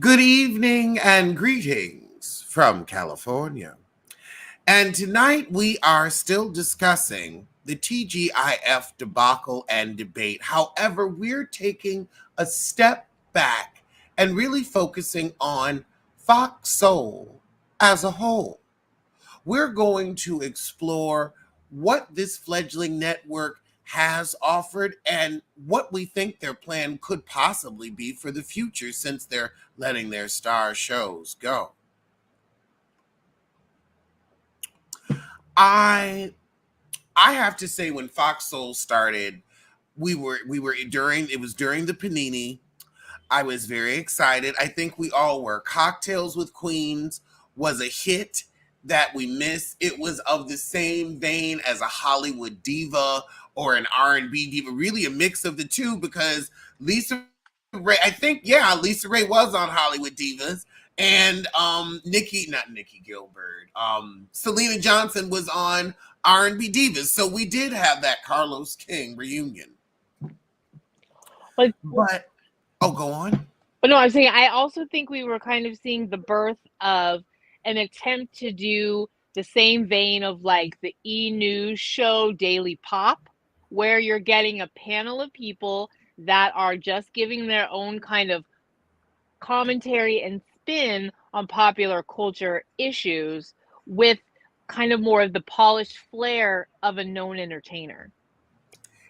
Good evening and greetings from California. And tonight we are still discussing the TGIF debacle and debate. However, we're taking a step back and really focusing on Fox Soul as a whole. We're going to explore what this fledgling network has offered and what we think their plan could possibly be for the future since they're letting their star shows go. I I have to say when Fox Soul started, we were during it was during the Panini. I was very excited. I think we all were. Cocktails with Queens was a hit that we missed. It was of the same vein as a Hollywood diva or an R&B diva, really a mix of the two because Lisa Ray, I think, yeah, Lisa Ray was on Hollywood Divas. And not Nikki Gilbert. Selena Johnson was on R&B Divas. So we did have that Carlos King reunion. Like, But go on. but no, I'm saying I also think we were kind of seeing the birth of an attempt to do the same vein of like the News show Daily Pop, where you're getting a panel of people that are just giving their own kind of commentary and spin on popular culture issues with kind of more of the polished flair of a known entertainer.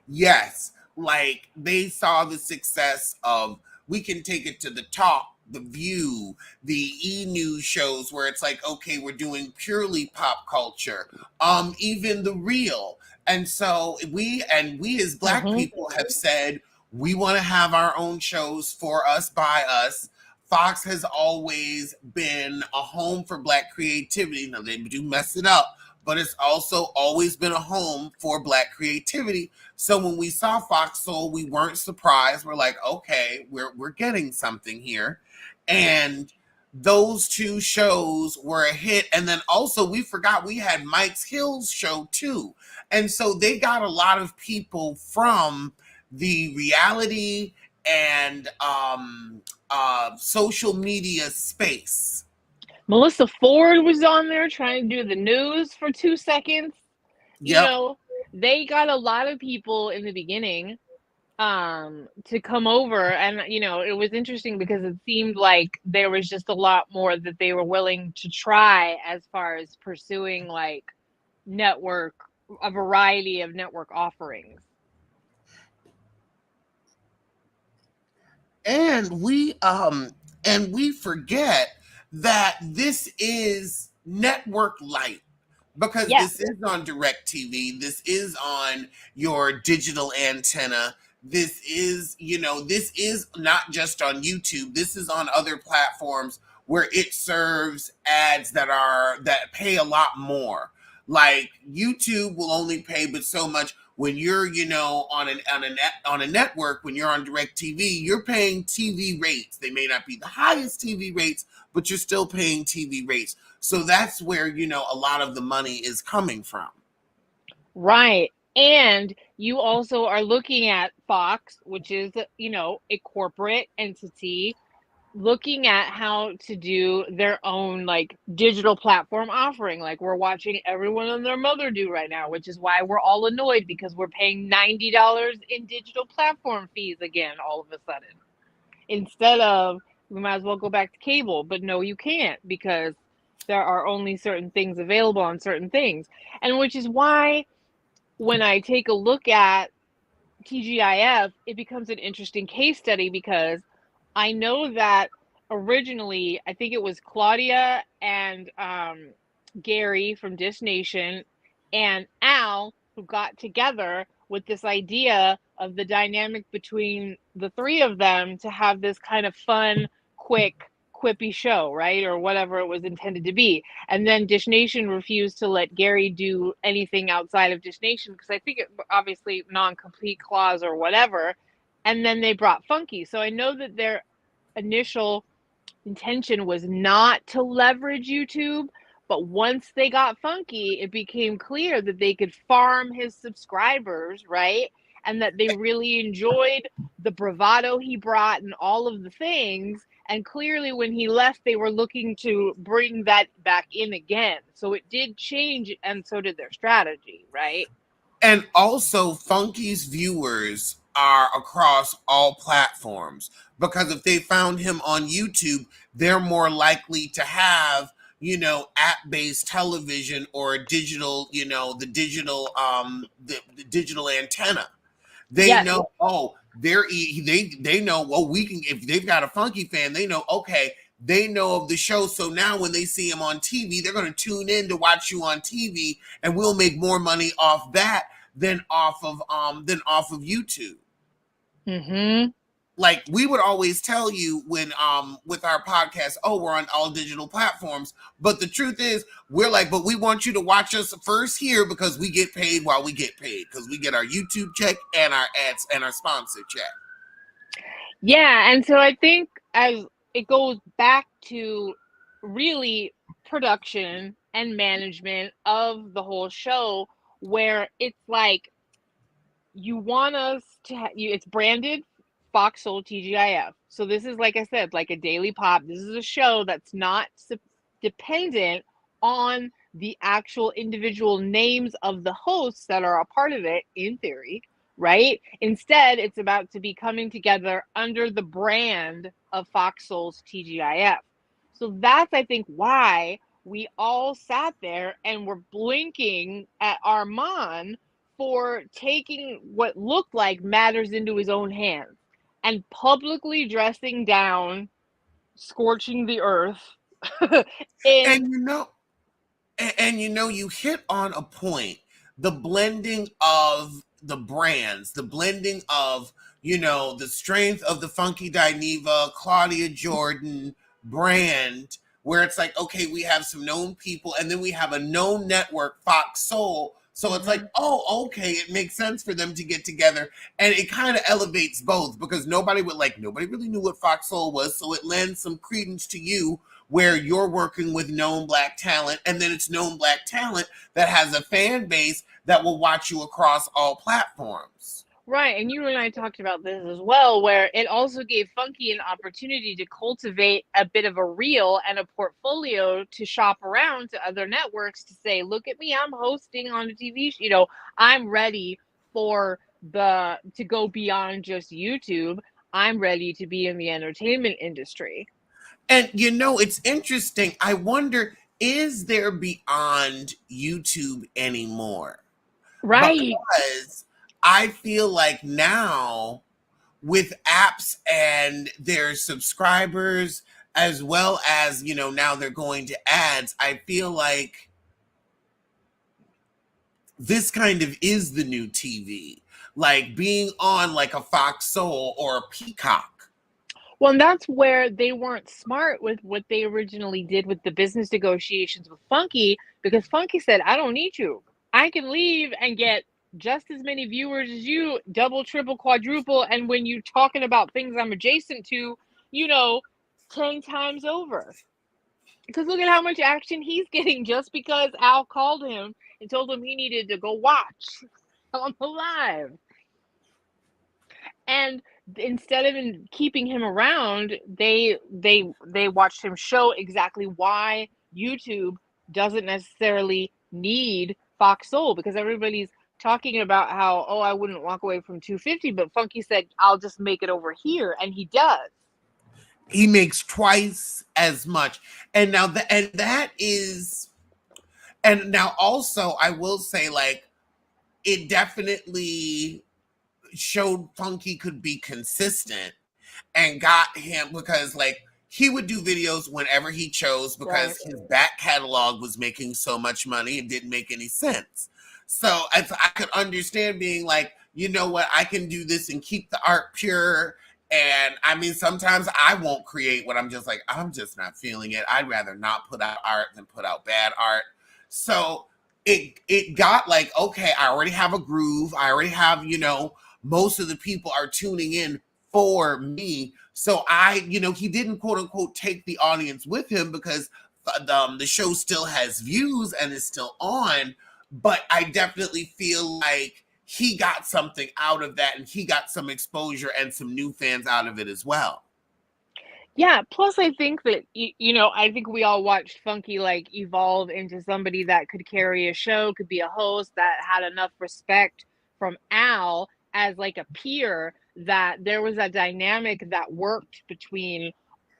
Yes, like they saw the success of we can take it to the top, the view, the news shows where it's like, okay, we're doing purely pop culture, even the real. And so we as black Mm-hmm. people have said we want to have our own shows for us by us. Fox has always been a home for black creativity. Now they do mess it up, but it's also always been a home for black creativity. So when we saw Fox Soul, we weren't surprised. We're like, okay, we're getting something here. And those two shows were a hit. And then also we forgot we had Mike's Hill's show too. And so they got a lot of people from the reality and social media space. Melissa Ford was on there trying to do the news for 2 seconds. You Yep. know, they got a lot of people in the beginning to come over, and it was interesting because it seemed like there was just a lot more that they were willing to try as far as pursuing like network a variety of network offerings. And we forget that this is network light because Yes. this is on direct TV, this is on your digital antenna, this is not just on YouTube, this is on other platforms where it serves ads that pay a lot more. Like YouTube will only pay but so much when you're on a network. When you're on direct TV, you're paying TV rates. They may not be the highest TV rates, but you're still paying TV rates. So that's where a lot of the money is coming from. Right. And you also are looking at Fox, which is, a corporate entity, looking at how to do their own like digital platform offering, like we're watching everyone and their mother do right now, which is why we're all annoyed because we're paying $90 in digital platform fees again all of a sudden, instead of we might as well go back to cable. But no, you can't, because there are only certain things available on certain things. And which is why when I take a look at TGIF, it becomes an interesting case study, because I know that originally, I think it was Claudia and Gary from Dish Nation and Al who got together with this idea of the dynamic between the three of them to have this kind of fun, quick, quippy show, right? Or whatever it was intended to be. And then Dish Nation refused to let Gary do anything outside of Dish Nation because I think it obviously non-complete clause or whatever. And then they brought Funky. So I know that their initial intention was not to leverage YouTube, but once they got Funky, it became clear that they could farm his subscribers, right? and that they really enjoyed the bravado he brought and all of the things. And clearly, when he left, they were looking to bring that back in again. So it did change, and so did their strategy, right? And also, Funky's viewers are across all platforms because if they found him on YouTube, they're more likely to have, app-based television or digital, the digital antenna. They Yes. know, oh, they know, well, we can, if they've got a Funky fan, they know, okay, they know of the show. So now when they see him on TV, they're going to tune in to watch you on TV, and we'll make more money off that than off of YouTube. Mm-hmm. Like we would always tell you when with our podcast, oh, we're on all digital platforms, but the truth is we're like, but we want you to watch us first here because we get paid while we get paid, because we get our YouTube check and our ads and our sponsor check. Yeah, and so I think as it goes back to really production and management of the whole show, where it's like you want us to it's branded Fox Soul TGIF. So this is, like I said, like a daily pop. This is a show that's not dependent on the actual individual names of the hosts that are a part of it, in theory, right? Instead, it's about to be coming together under the brand of Fox Soul's TGIF. So that's, I think, why we all sat there and were blinking at Armand for taking what looked like matters into his own hands and publicly dressing down, scorching the earth. And in you hit on a point. The blending of the brands, the blending of, the strength of the Funky Dineva, Claudia Jordan brand, where it's like, okay, we have some known people, and then we have a known network, Fox Soul. So it's like, oh, okay, it makes sense for them to get together. And it kind of elevates both because nobody really knew what Fox Soul was. So it lends some credence to you where you're working with known Black talent, and then it's known Black talent that has a fan base that will watch you across all platforms. Right, and you and I talked about this as well, where it also gave Funky an opportunity to cultivate a bit of a reel and a portfolio to shop around to other networks to say, look at me, I'm hosting on a TV show. I'm ready to go beyond just YouTube. I'm ready to be in the entertainment industry. And it's interesting. I wonder, is there beyond YouTube anymore? Right. Because I feel like now with apps and their subscribers, as well as, now they're going to ads, I feel like this kind of is the new TV. Like being on like a Fox Soul or a Peacock. Well, and that's where they weren't smart with what they originally did with the business negotiations with Funky, because Funky said, I don't need you. I can leave and get just as many viewers as you, double, triple, quadruple. And when you're talking about things I'm adjacent to, 10 times over. Because look at how much action he's getting just because Al called him and told him he needed to go watch on the live. And instead of keeping him around, they watched him show exactly why YouTube doesn't necessarily need Fox Soul, because everybody's talking about how, oh, I wouldn't walk away from 250, but Funky said, I'll just make it over here, and he does. He makes twice as much. And now and now also I will say, like, it definitely showed Funky could be consistent and got him, because like he would do videos whenever he chose because his back catalog was making so much money and didn't make any sense. So I could understand being like, you know what, I can do this and keep the art pure. And I mean, sometimes I won't create what I'm just like, I'm just not feeling it. I'd rather not put out art than put out bad art. So it got like, okay, I already have a groove. I already have, most of the people are tuning in for me. So he didn't quote unquote take the audience with him because the show still has views and is still on. But I definitely feel like he got something out of that, and he got some exposure and some new fans out of it as well. Yeah, plus I think that I think we all watched Funky like evolve into somebody that could carry a show, could be a host that had enough respect from Al as like a peer that there was a dynamic that worked between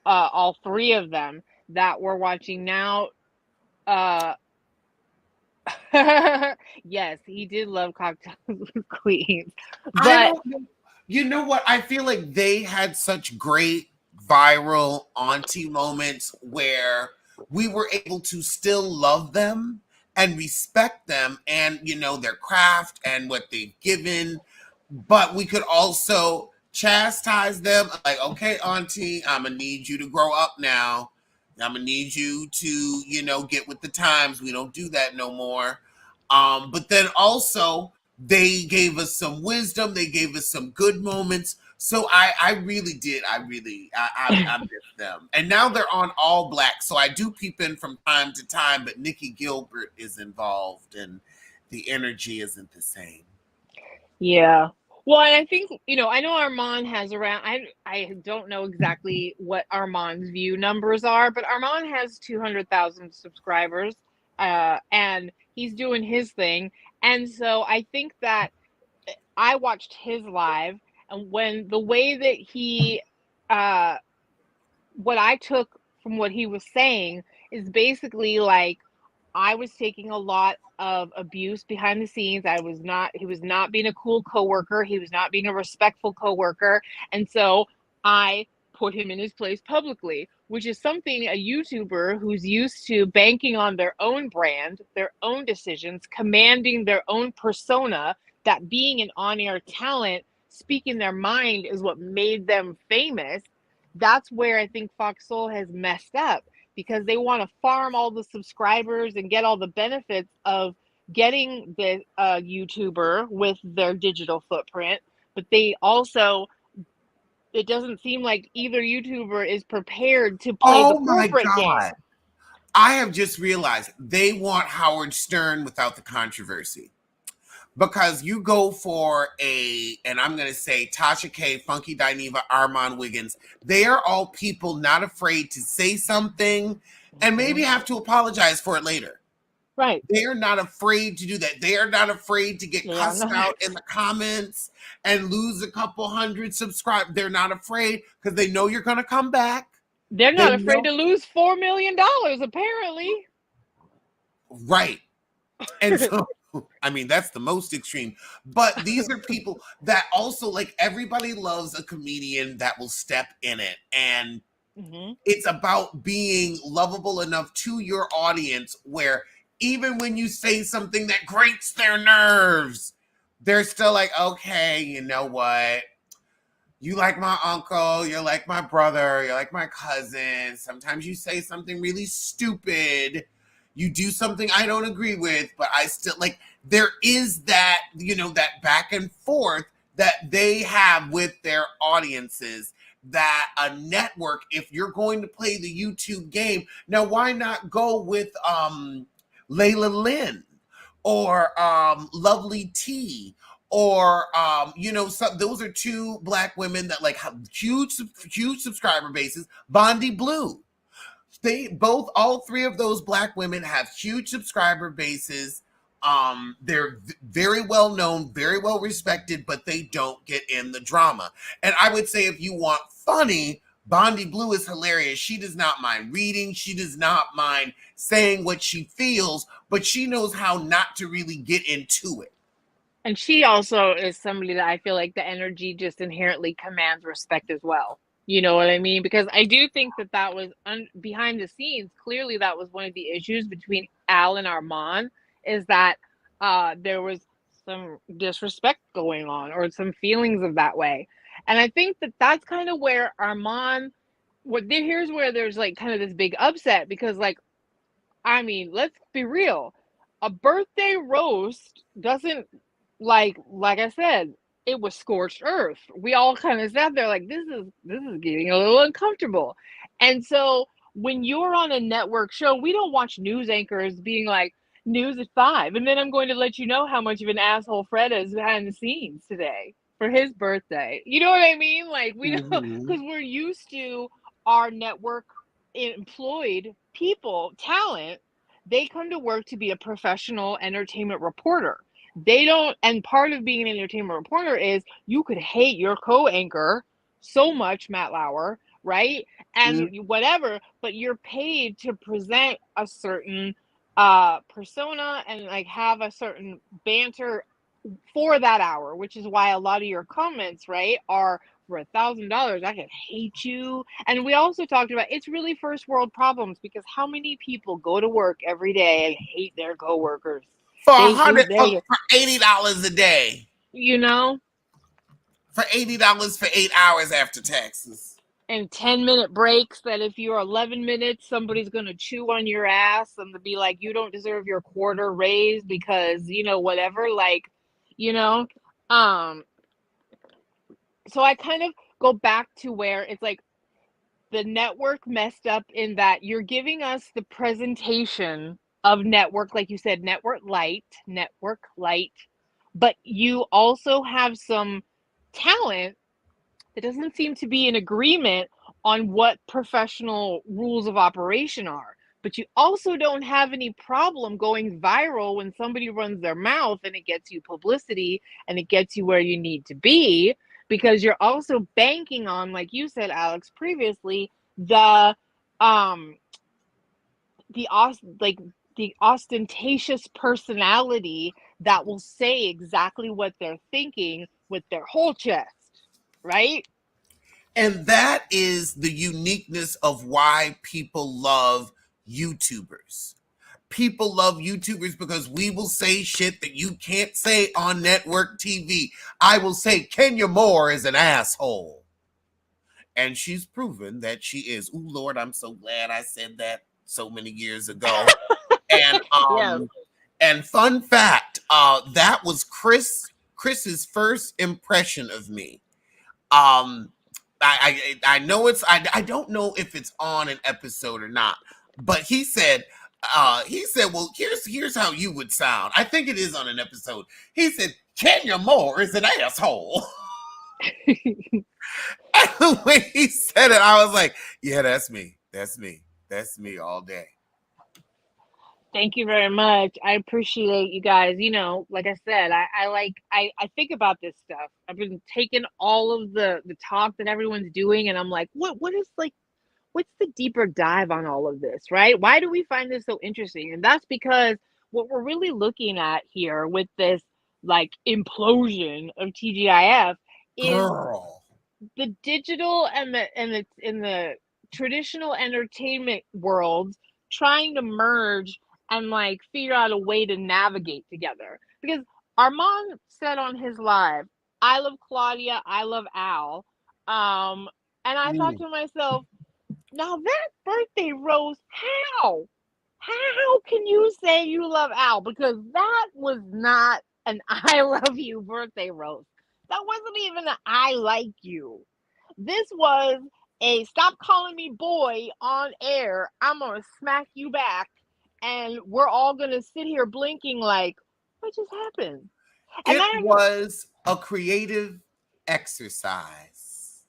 all three of them that we're watching now. Uh yes, he did love cocktails with queens. I But don't know. You know what? I feel like they had such great viral auntie moments where we were able to still love them and respect them and, their craft and what they've given, but we could also chastise them like, okay, auntie, I'm gonna need you to grow up now. I'm gonna need you to, get with the times. We don't do that no more. But then also they gave us some wisdom. They gave us some good moments. So I really did. I miss them. And now they're on All Black. So I do peep in from time to time, but Nikki Gilbert is involved and the energy isn't the same. yeah. Well, and I think, I know Armand has around I don't know exactly what Armand's view numbers are, but Armand has 200,000 subscribers, and he's doing his thing. And so I think that I watched his live, and when the way that he uh what I took from what he was saying is basically like I was taking a lot of abuse behind the scenes. He was not being a cool coworker. He was not being a respectful coworker. And so I put him in his place publicly, which is something a YouTuber who's used to banking on their own brand, their own decisions, commanding their own persona, that being an on air talent, speaking their mind is what made them famous. That's where I think Fox Soul has messed up because they want to farm all the subscribers and get all the benefits of getting the YouTuber with their digital footprint. But they also, it doesn't seem like either YouTuber is prepared to play the Oh my corporate game. God. I have just realized they want Howard Stern without the controversy. Because you go for and I'm going to say Tasha K, Funky Dineva, Armand Wiggins, they are all people not afraid to say something and maybe have to apologize for it later. Right. They are not afraid to do that. They are not afraid to get They are cussed not. out in the comments and lose a couple hundred subscribers. They're not afraid because they know you're going to come back. They're They not afraid know, to lose $4 million, apparently. right. And so, I mean, that's the most extreme. But these are people that also, like, everybody loves a comedian that will step in it. And it's about being lovable enough to your audience where even when you say something that grates their nerves, they're still like, okay, you know what? You like my uncle, you're like my brother, you're like my cousin. Sometimes you say something really stupid. You do something I don't agree with, but I still like, there is that, that back and forth that they have with their audiences, that a network, if you're going to play the YouTube game, now why not go with Layla Lynn or Lovely T or those are two Black women that like have huge subscriber bases. Bondi Blue, all three of those Black women have huge subscriber bases. They're very well known, very well respected, but they don't get in the drama. And I would say if you want funny, Bondi Blue is hilarious. She does not mind reading. She does not mind saying what she feels, but she knows how not to really get into it. And she also is somebody that I feel like the energy just inherently commands respect as well. You know what I mean? Because I do think that that was behind the scenes. Clearly, that was one of the issues between Al and Armand, is that there was some disrespect going on or some feelings of that way. And I think that that's kind of where Armand, here's where there's like kind of this big upset because, like, I mean, let's be real. A birthday roast doesn't, like I said, it was scorched earth. We all kind of sat there like this is getting a little uncomfortable. And so when you're on a network show, we don't watch news anchors being like, News at 5. And then I'm going to let you know how much of an asshole Fred is behind the scenes today for his birthday. You know what I mean? Like, we don't, Mhm. because we're used to our network employed people, talent. They come to work to be a professional entertainment reporter. They don't, and part of being an entertainment reporter is you could hate your co anchor so much, Matt Lauer, right? And whatever, but you're paid to present a certain persona and like have a certain banter for that hour, which is why a lot of your comments, right, are for $1,000 I could hate you. And we also talked about it's really first world problems because how many people go to work every day and hate their coworkers? For a They hundred hate their, for $80 a day. you know, For $80 for 8 hours after taxes. and 10-minute breaks that if you're 11 minutes, somebody's going to chew on your ass and be like, you don't deserve your quarter raise because, whatever, like, you know, um, so I kind of go back to where it's like the network messed up in that you're giving us the presentation of network, like you said, network light, but you also have some talent that doesn't seem to be in agreement on what professional rules of operation are. But you also don't have any problem going viral when somebody runs their mouth and it gets you publicity and it gets you where you need to be because you're also banking on, like you said, Alex, previously, the um like the ostentatious personality that will say exactly what they're thinking with their whole chest, right? And that is the uniqueness of why people love YouTubers. People love YouTubers because we will say shit that you can't say on network TV. I will say Kenya Moore is an asshole. And she's proven that she is. Ooh, Lord, I'm so glad I said that so many years ago. And Yeah. and fun fact, that was Chris's first impression of me. Um, I know I don't know if it's on an episode or not, but he said, well, here's how you would sound. I think it is on an episode. He said, Kenya Moore is an asshole. And the way he said it, I was like, yeah, that's me. That's me. That's me all day. Thank you very much. I appreciate you guys. Like I said, I think about this stuff. I've been taking all of the talk that everyone's doing and I'm like, what is like what's the deeper dive on all of this, right? Why do we find this so interesting? And that's because what we're really looking at here with this like implosion of TGIF is Girl. the digital and the traditional entertainment worlds trying to merge and like figure out a way to navigate together. Because Armand said on his live, I love Claudia, I love Al. Um, and I thought Mm. to myself, now that birthday rose, how? How can you say you love Al? Because that was not an I love you birthday rose. That wasn't even an I like you. This was a stop calling me boy on air. I'm gonna smack you back, and we're all gonna sit here blinking like, what just happened? And It then was a creative exercise.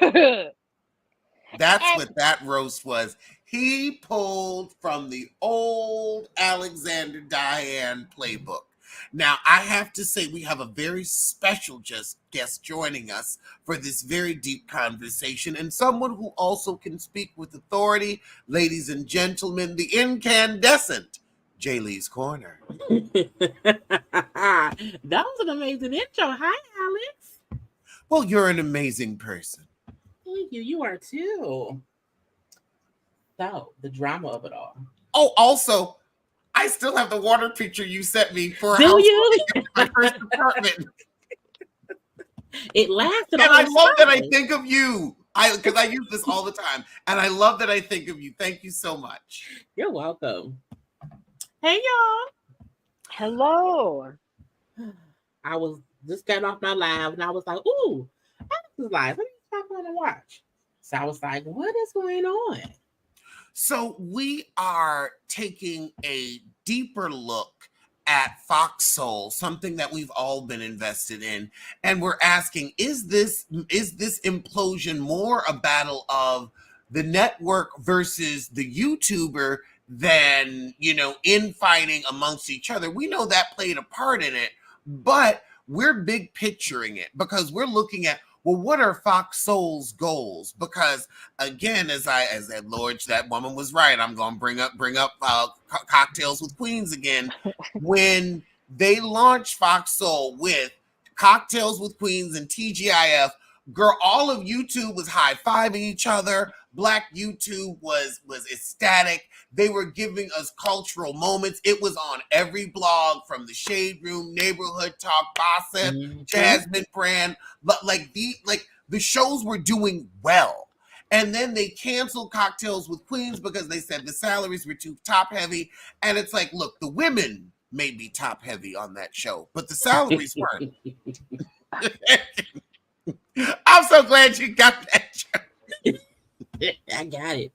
I That's and what that roast was. He pulled from the old Alexander Diane playbook. Now, I have to say, we have a very special guest joining us for this very deep conversation, and someone who also can speak with authority. Ladies and gentlemen, the incandescent Jaylee's Corner. That was an amazing intro. Hi, Alex. Well, you're an amazing person. Thank you. You are too. So, the drama of it all. Oh, also, I still have the water picture you sent me for Do you? housewarming at my first apartment. It lasted And all I the love that I time. think of you. Because I use this all the time. And I love that I think of you. Thank you so much. You're welcome. Hey, y'all. hello. I was just got off my live and I was like, ooh, Alex is live. Let me stop on and watch. So I was like, what is going on? So we are taking a deeper look at Fox Soul, something that we've all been invested in, and we're asking: is this implosion more a battle of the network versus the YouTuber than infighting amongst each other? We know that played a part in it, but we're big picturing it because we're looking at, well, what are Fox Soul's goals? Because again, as that Lord, that woman was right. I'm going to bring up Cocktails with Queens again. When they launched Fox Soul with Cocktails with Queens and TGIF, girl, all of YouTube was high fiving each other. Black YouTube was ecstatic. They were giving us cultural moments. It was on every blog, from the Shade Room, Neighborhood Talk, Gossip, Jasmine Brand. But like the shows were doing well. And then they canceled Cocktails with Queens because they said the salaries were too top heavy. And it's like, look, the women may be top heavy on that show, but the salaries weren't. I'm so glad you got that show. I got it.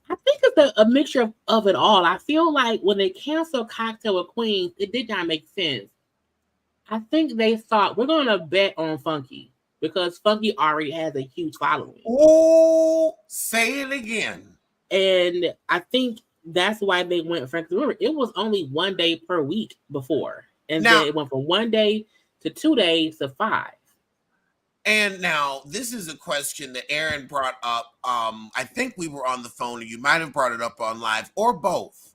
I think it's a mixture of it all. I feel like when they canceled Cocktail with Queens, it did not make sense. I think they thought, we're going to bet on Funky because Funky already has a huge following. Oh, say it again. And I think that's why they went for, remember, it was only 1 day per week before. And then it went from 1 day to 2 days to 5. And now this is a question that Aaron brought up. I think we were on the phone, or you might have brought it up on live, or both.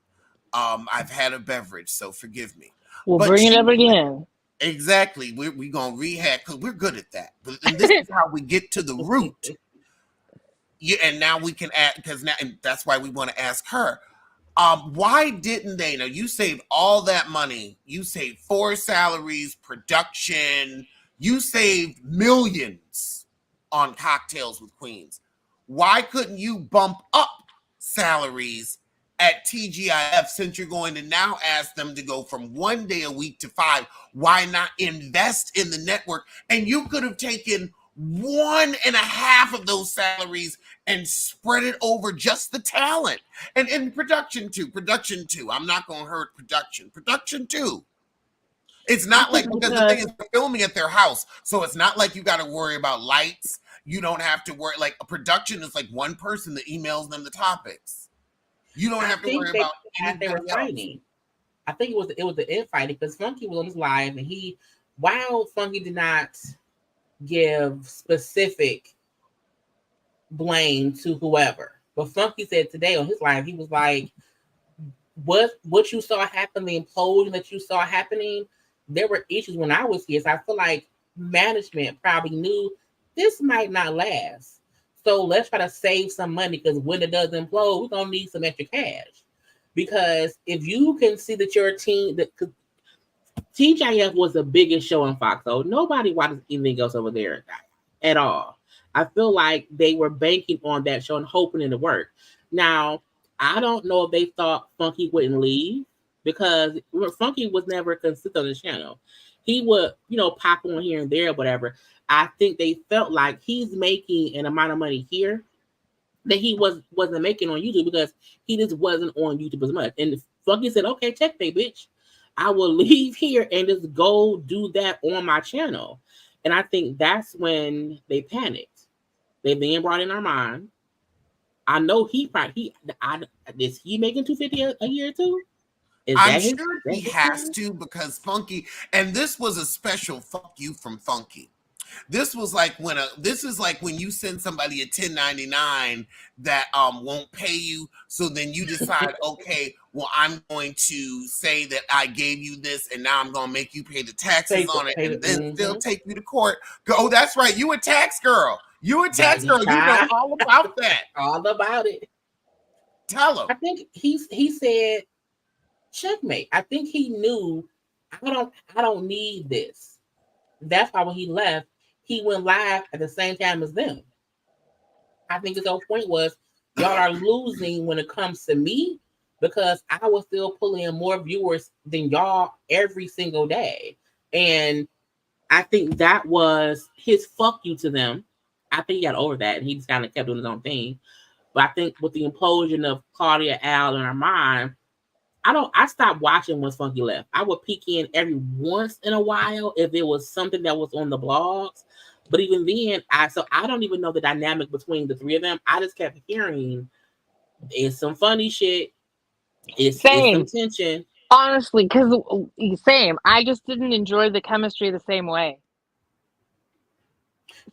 I've had a beverage, so forgive me. We'll bring it up again. Exactly. We're going to rehab because we're good at that. And this is how we get to the root. Yeah, and now we can add, because now, and that's why we want to ask her. Why didn't they? Now, you saved all that money. You saved 4 salaries, production. You saved millions on Cocktails with Queens. Why couldn't you bump up salaries at TGIF, since you're going to now ask them to go from 1 day a week to 5? Why not invest in the network? And you could have taken 1.5 of those salaries and spread it over just the talent. And production too. I'm not going to hurt production too. It's not like, because the thing is, they're filming at their house, so it's not like you got to worry about lights. You don't have to worry. Like, a production is like one person that emails them the topics. You don't have to worry about they were fighting. I think it was the infighting, because Funky was on his live, and while Funky did not give specific blame to whoever, but Funky said today on his live, he was like, what you saw happen, the implosion that you saw happening, there were issues when I was here. So I feel like management probably knew this might not last. So let's try to save some money, because when it does implode, we're going to need some extra cash. Because if you can see that your team, TGIF was the biggest show on Fox, so nobody watches anything else over there at all. I feel like they were banking on that show and hoping it would work. Now, I don't know if they thought Funky wouldn't leave, because Funky was never consistent on the channel. He would, pop on here and there or whatever. I think they felt like he's making an amount of money here that he wasn't making on YouTube, because he just wasn't on YouTube as much. And Funky said, okay, check me, bitch. I will leave here and just go do that on my channel. And I think that's when they panicked. They then brought in Armand. I know is he making $250 a year too? I'm sure he has to, because Funky, and this was a special fuck you from Funky. This is like when you send somebody a 1099 that won't pay you, so then you decide, okay, well, I'm going to say that I gave you this, and now I'm gonna make you pay the taxes on it, and then still take you to court. Oh, that's right, you a tax girl. You a tax girl. You know all about that. All about it. Tell him. I think he said, checkmate. I think he knew, I don't need this. That's why when he left, he went live at the same time as them. I think his whole point was, y'all are losing when it comes to me, because I was still pulling in more viewers than y'all every single day. And I think that was his fuck you to them. I think he got over that, and he just kind of kept doing his own thing. But I think with the implosion of Claudia, Al, and Armand, I stopped watching once Funky left. I would peek in every once in a while if it was something that was on the blogs. But even then, I don't even know the dynamic between the three of them. I just kept hearing it's some funny shit. It's some Same. tension. Honestly, because same. I just didn't enjoy the chemistry the same way.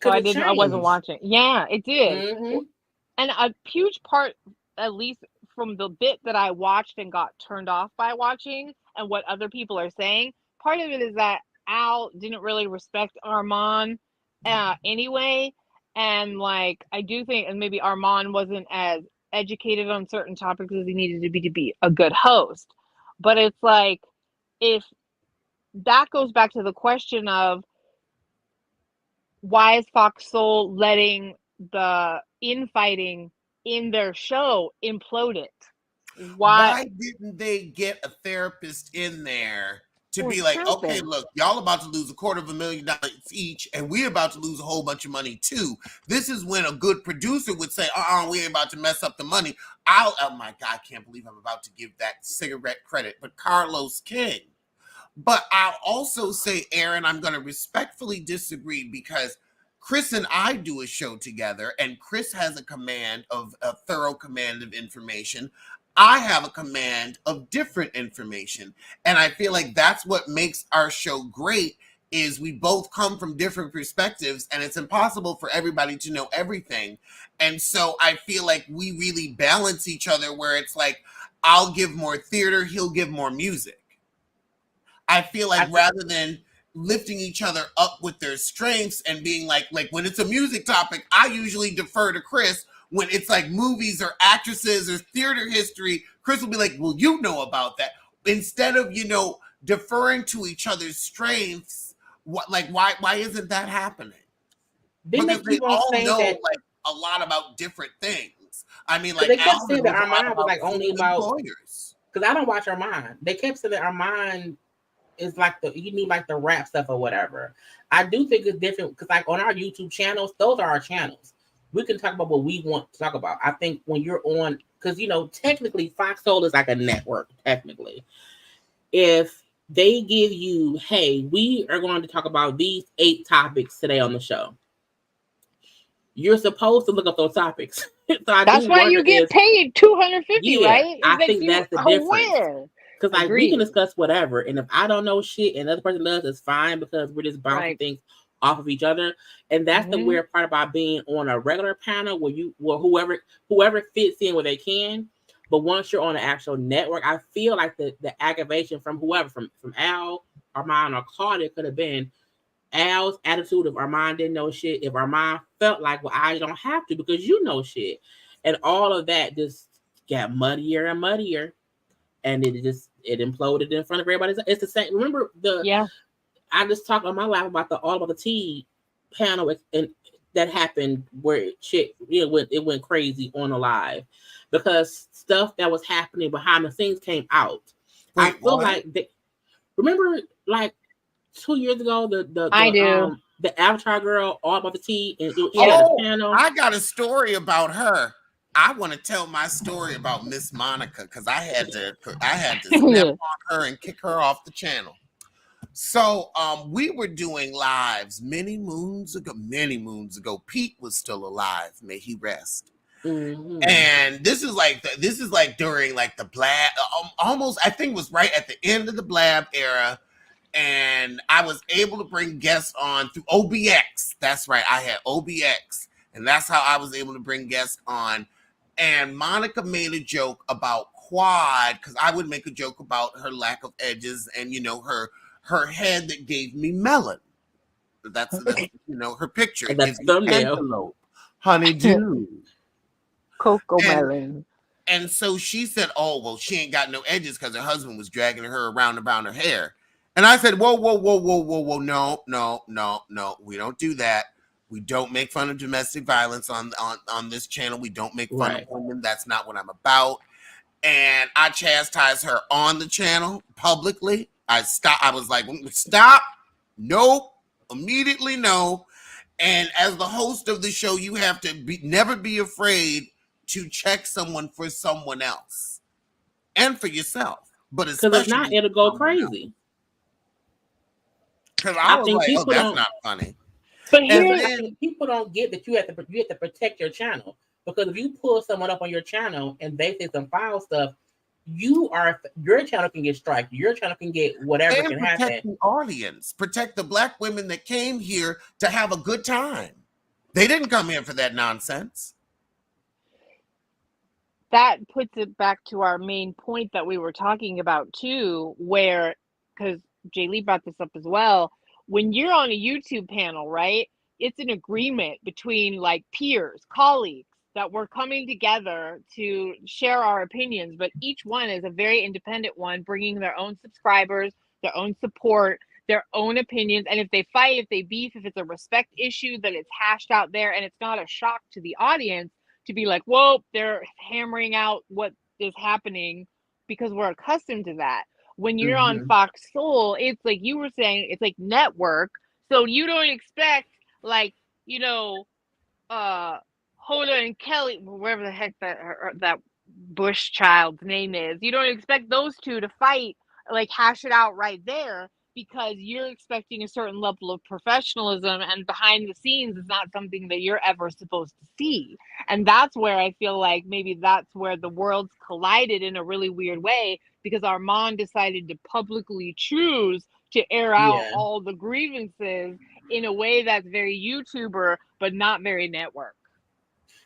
So Because it I wasn't changed. watching. Yeah, it did. Mm-hmm. And a huge part, at least from the bit that I watched and got turned off by watching and what other people are saying, part of it is that Al didn't really respect Armand anyway. And like, I do think, and maybe Armand wasn't as educated on certain topics as he needed to be a good host. But it's like, if that goes back to the question of why is Fox Soul letting the infighting in their show implode it? Why didn't they get a therapist in there to be like, okay, look, y'all about to lose $250,000 each, and we're about to lose a whole bunch of money too. This is when a good producer would say, we ain't about to mess up the money. Oh my God, I can't believe I'm about to give that cigarette credit, but Carlos King. But I'll also say, Aaron, I'm going to respectfully disagree because Chris and I do a show together, and Chris has a thorough command of information. I have a command of different information. And I feel like that's what makes our show great is we both come from different perspectives, and it's impossible for everybody to know everything. And so I feel like we really balance each other where it's like, I'll give more theater, he'll give more music. I feel like rather than lifting each other up with their strengths and being like when it's a music topic, I usually defer to Chris. When it's like movies or actresses or theater history, Chris will be like, well, you know about that. Instead of, deferring to each other's strengths, why isn't that happening? Because they all know like a lot about different things. I mean, like they kept Alvin saying that knows a lot Armand was like only about employers. Because I don't watch Armand. They kept saying that Armand is like you need like the rap stuff or whatever. I do think it's different because like on our YouTube channels, those are our channels. We can talk about what we want to talk about. I think when you're on, because technically Fox Soul is like a network. Technically, if they give you, hey, we are going to talk about these 8 topics today on the show, you're supposed to look up those topics. So that's why you get paid $250, right? I think that's the difference. Because like we can discuss whatever, and if I don't know shit and the other person does, it's fine because we're just bouncing things off of each other. And that's the weird part about being on a regular panel where whoever fits in where they can. But once you're on an actual network, I feel like the aggravation from whoever, from Al, Armand, or Claudia could have been Al's attitude if Armand didn't know shit. If Armand felt like, well, I don't have to because you know shit. And all of that just got muddier and muddier. And it imploded in front of everybody. It's the same. Remember I just talked on my live about the All About the Tea panel and that happened where it went crazy on a live because stuff that was happening behind the scenes came out. I feel like remember like 2 years ago the Avatar girl All About the Tea and she had a panel. I got a story about her. I want to tell my story about Miss Monica because I had to snap on her and kick her off the channel. So we were doing lives many moons ago. Pete was still alive, may he rest. Mm-hmm. And this is like during like the Blab, almost I think it was right at the end of the Blab era. And I was able to bring guests on through OBX. That's right, I had OBX, and that's how I was able to bring guests on. And Monica made a joke about Quad because I would make a joke about her lack of edges and her head that gave me melon. That's her picture. That's thumbnail. Honeydew. Cocoa melon. And so she said, "Oh well, she ain't got no edges because her husband was dragging her around her hair." And I said, "Whoa, no, we don't do that. We don't make fun of domestic violence on this channel. We don't make fun of women. That's not what I'm about." And I chastised her on the channel publicly. I was like, "Stop! Nope! Immediately no!" And as the host of the show, you have to never be afraid to check someone for someone else and for yourself, but Because if not, especially it'll go someone else. crazy. Because I I was think like, oh, people that's don't. not funny. But And here's I then think people don't get that you have to protect your channel, because if you pull someone up on your channel and they say some foul stuff, your channel can get striked. Your channel can get whatever and can protect happen. the audience, protect the Black women that came here to have a good time. They didn't come here for that nonsense. that puts it back to our main point that we were talking about too, where, because Jay Lee brought this up as well, when you're on a YouTube panel, right? It's an agreement between like peers, colleagues, that we're coming together to share our opinions, but each one is a very independent one, bringing their own subscribers, their own support, their own opinions. And if they fight, if they beef, if it's a respect issue, that it's hashed out there and it's not a shock to the audience to be like, whoa, they're hammering out what is happening, because we're accustomed to that. When you're on Mm-hmm. Fox Soul, it's like you were saying, it's like network. So you don't expect, like, you know, Hoda and Kelly, wherever the heck that Bush child's name is, you don't expect those two to fight, like hash it out right there, because you're expecting a certain level of professionalism, and behind the scenes is not something that you're ever supposed to see. And that's where I feel like maybe that's where the worlds collided in a really weird way, because Armand decided to publicly choose to air out Yeah. all the grievances in a way that's very YouTuber, but not very network.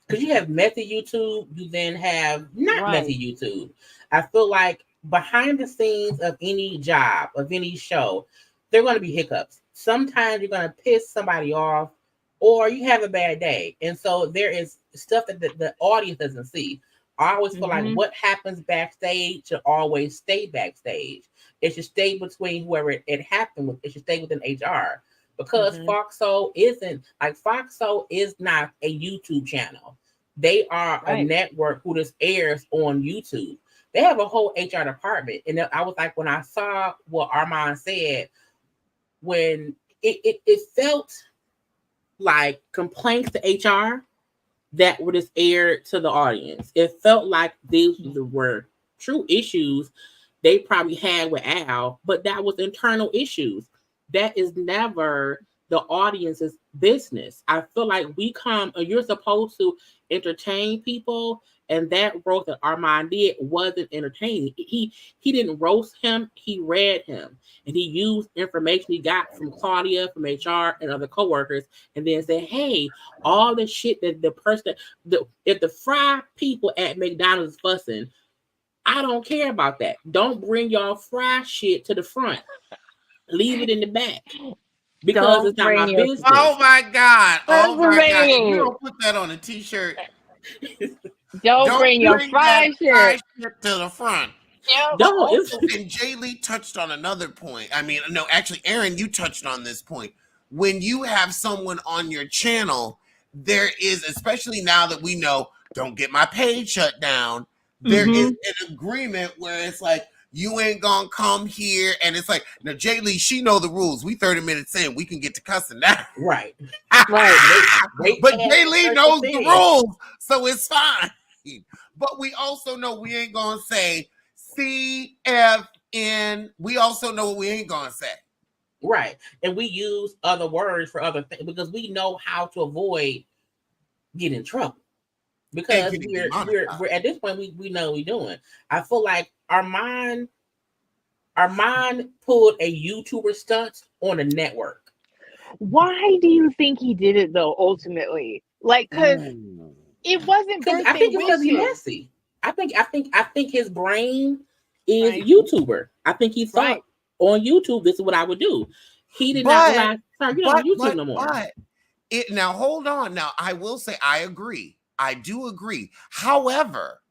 Because you have messy YouTube, you then have not messy Right. YouTube. I feel like behind the scenes of any job, of any show, there are going to be hiccups. Sometimes you're going to piss somebody off, or you have a bad day. And so there is stuff that the audience doesn't see. I always feel like what happens backstage should always stay backstage. It should stay between whoever it happened with. It should stay within HR. Because Fox Soul is not a YouTube channel. They are a Right. network who just airs on YouTube. They have a whole HR department. And I was like, when I saw what Armand said, when it felt like complaints to HR that were just aired to the audience. It felt like these were true issues they probably had with Al, but that was internal issues. That is never the audience's business. I feel like we come, and you're supposed to entertain people, and that roast that Armand did wasn't entertaining. He didn't roast him, he read him, and he used information he got from Claudia, from HR, and other coworkers, and then said, "Hey, all the shit that the person, if the fry people at McDonald's is fussing, I don't care about that. Don't bring y'all fry shit to the front. Leave it in the back." Because Don't it's not my bring your business. Oh my God. Oh my God. If you Pennsylvania. don't put that on a t-shirt, Don't don't bring your bring that fry fry shit. shit to the front. Yep. But No, it's also, and Jay Lee touched on another point. I mean, no, actually, Aaron, you touched on this point. When you have someone on your channel, there is, especially now that we know, don't get my page shut down, there is an agreement where it's like, you ain't gonna come here. And it's like, now, Jay Lee, she know the rules. We 30 minutes in, we can get to cussing now. right. But Jay Lee knows the rules, so it's fine. But we also know we ain't gonna say CFN. We also know what we ain't gonna say. Right. And we use other words for other things because we know how to avoid getting in trouble. Because we're at this point we know what we're doing. I feel like Armand pulled a YouTuber stunt on a network. Why do you think he did it though? Ultimately, like, because it wasn't birthday I think it's because he's wishes. messy. I think his brain is YouTuber. I think he thought on YouTube, this is what I would do. He did not realize, sorry, you don't have YouTube no more. But now hold on. Now I will say I agree. I do agree. However,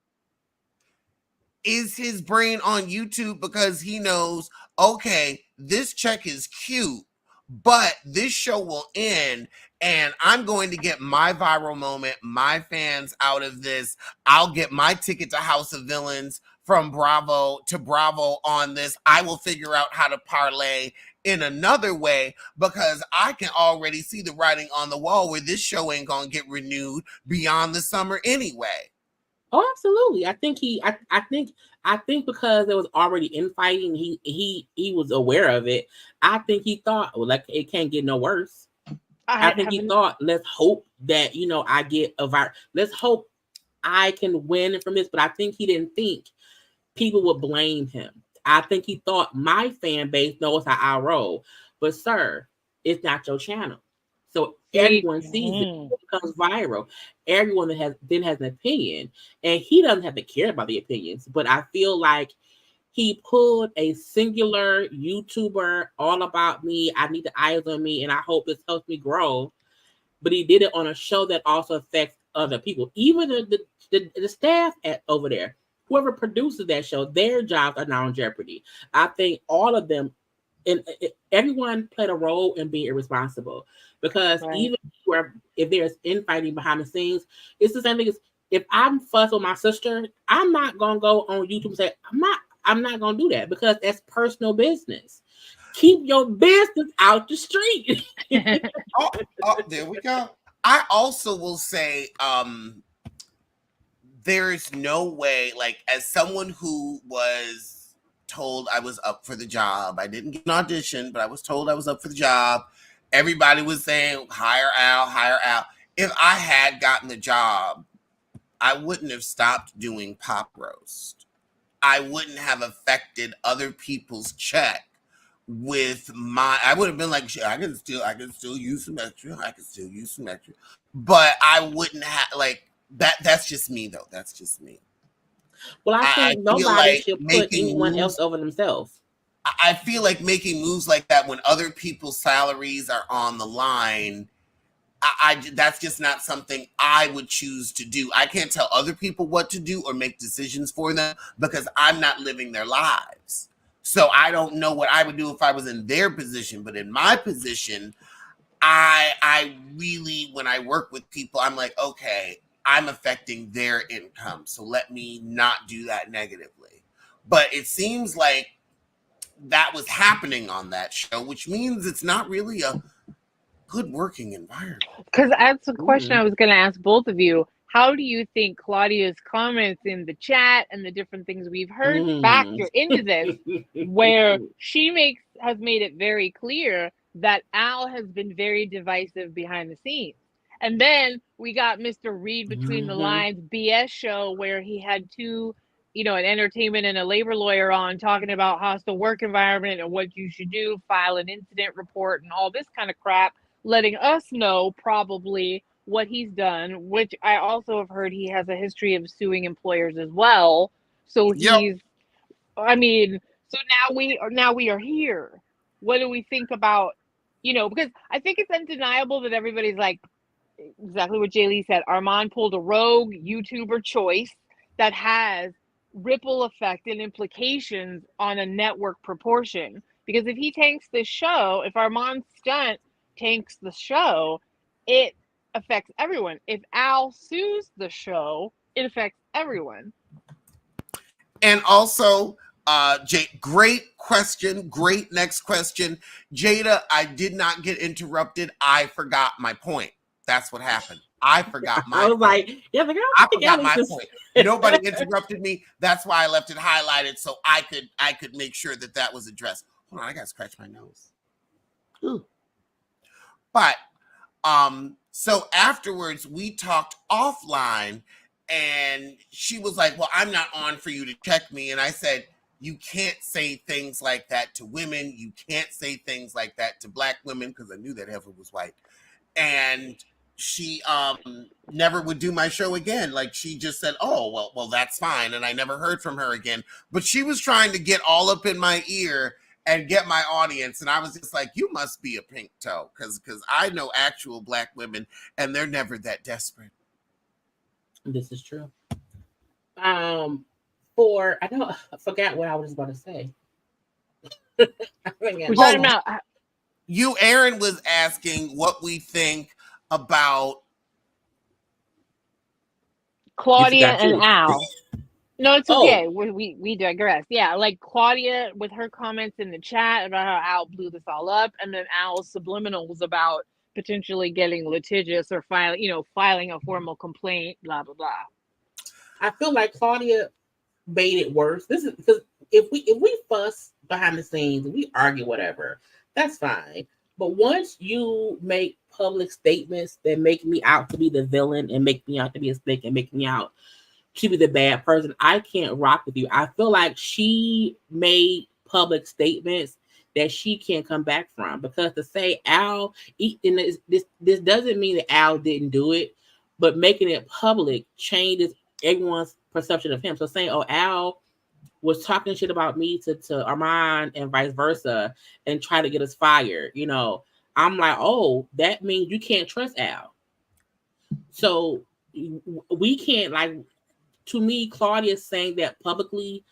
is his brain on YouTube because he knows, okay, this check is cute, but this show will end and I'm going to get my viral moment, my fans out of this. I'll get my ticket to House of Villains from Bravo to Bravo on this. I will figure out how to parlay in another way because I can already see the writing on the wall where this show ain't gonna get renewed beyond the summer anyway. Oh, absolutely. I think because there was already infighting, he was aware of it. I think he thought, well, like it can't get no worse. I I think he haven't. thought, let's hope that I get a virus. Let's hope I can win from this. But I think he didn't think people would blame him. I think he thought my fan base knows how I roll. But sir, it's not your channel. So See, everyone sees it. It becomes viral. Everyone that has an opinion. And he doesn't have to care about the opinions. But I feel like he pulled a singular YouTuber all about me. I need the eyes on me, and I hope this helps me grow. But he did it on a show that also affects other people, even the staff over there. Whoever produces that show, their jobs are now in jeopardy. I think all of them and everyone played a role in being irresponsible because right. even if there's infighting behind the scenes, it's the same thing as if I'm fussing with my sister, I'm not gonna go on YouTube and say I'm not gonna do that because that's personal business. Keep your business out the street. Oh, oh, there we go. I also will say, there's no way, like, as someone who was told I was up for the job, I didn't get an audition, but I was told I was up for the job. Everybody was saying, hire Al, hire Al. If I had gotten the job, I wouldn't have stopped doing pop roast. I wouldn't have affected other people's check with my. I would have been like, I can still use some extra. I can still use some extra. But I wouldn't have like that. That's just me though. That's just me. Well, I I think feel nobody like should put making anyone else moves. over themselves. I feel like making moves like that when other people's salaries are on the line. That's just not something I would choose to do. I can't tell other people what to do or make decisions for them because I'm not living their lives. So I don't know what I would do if I was in their position. But in my position, I really, when I work with people, I'm like, okay, I'm affecting their income. So let me not do that negatively. But it seems like that was happening on that show, which means it's not really a good working environment. Because that's a question Mm. I was going to ask both of you. How do you think Claudia's comments in the chat and the different things we've heard Mm. factor into this, where she has made it very clear that Al has been very divisive behind the scenes. And then we got Mr. Read Between the Mhm. Lines BS show where he had two, an entertainment and a labor lawyer on talking about hostile work environment and what you should do, file an incident report and all this kind of crap, letting us know probably what he's done, which I also have heard he has a history of suing employers as well. So Yep. I mean, so now we are here. What do we think about, because I think it's undeniable that everybody's like exactly what Jay Lee said. Armand pulled a rogue YouTuber choice that has ripple effect and implications on a network proportion. Because if he tanks this show, if Armand's stunt tanks the show, it affects everyone. If Al sues the show, it affects everyone. And also, great question. Great next question. Jada, I did not get interrupted. I forgot my point. That's what happened. I forgot I my was point. like, yeah, like, I I don't think forgot Alex my is. point. Nobody interrupted me. That's why I left it highlighted so I could make sure that was addressed. Hold on, I gotta scratch my nose. Ooh. But so afterwards we talked offline and she was like, well, I'm not on for you to check me. And I said, you can't say things like that to women. You can't say things like that to black women, because I knew that heifer was white. And she never would do my show again. Like, she just said, oh, well, that's fine. And I never heard from her again. But she was trying to get all up in my ear and get my audience. And I was just like, you must be a pink toe, because I know actual black women and they're never that desperate. This is true. I forgot what I was about to say. We're talking about Aaron was asking what we think about You Claudia forgot and too. Al. No, it's Oh, okay. We digress. Yeah, like Claudia with her comments in the chat about how Al blew this all up, and then Al's subliminals about potentially getting litigious or filing a formal complaint. Blah blah blah. I feel like Claudia made it worse. This is because if we fuss behind the scenes, we argue, whatever, that's fine. But once you make public statements that make me out to be the villain and make me out to be a snake and make me out to be the bad person, I can't rock with you. I feel like she made public statements that she can't come back from, because to say Al, and this doesn't mean that Al didn't do it, but making it public changes everyone's perception of him. So saying, "Oh, Al was talking shit about me to Armand and vice versa, and try to get us fired," I'm like, "Oh, that means you can't trust Al." So we can't, like, to me, Claudia saying that publicly,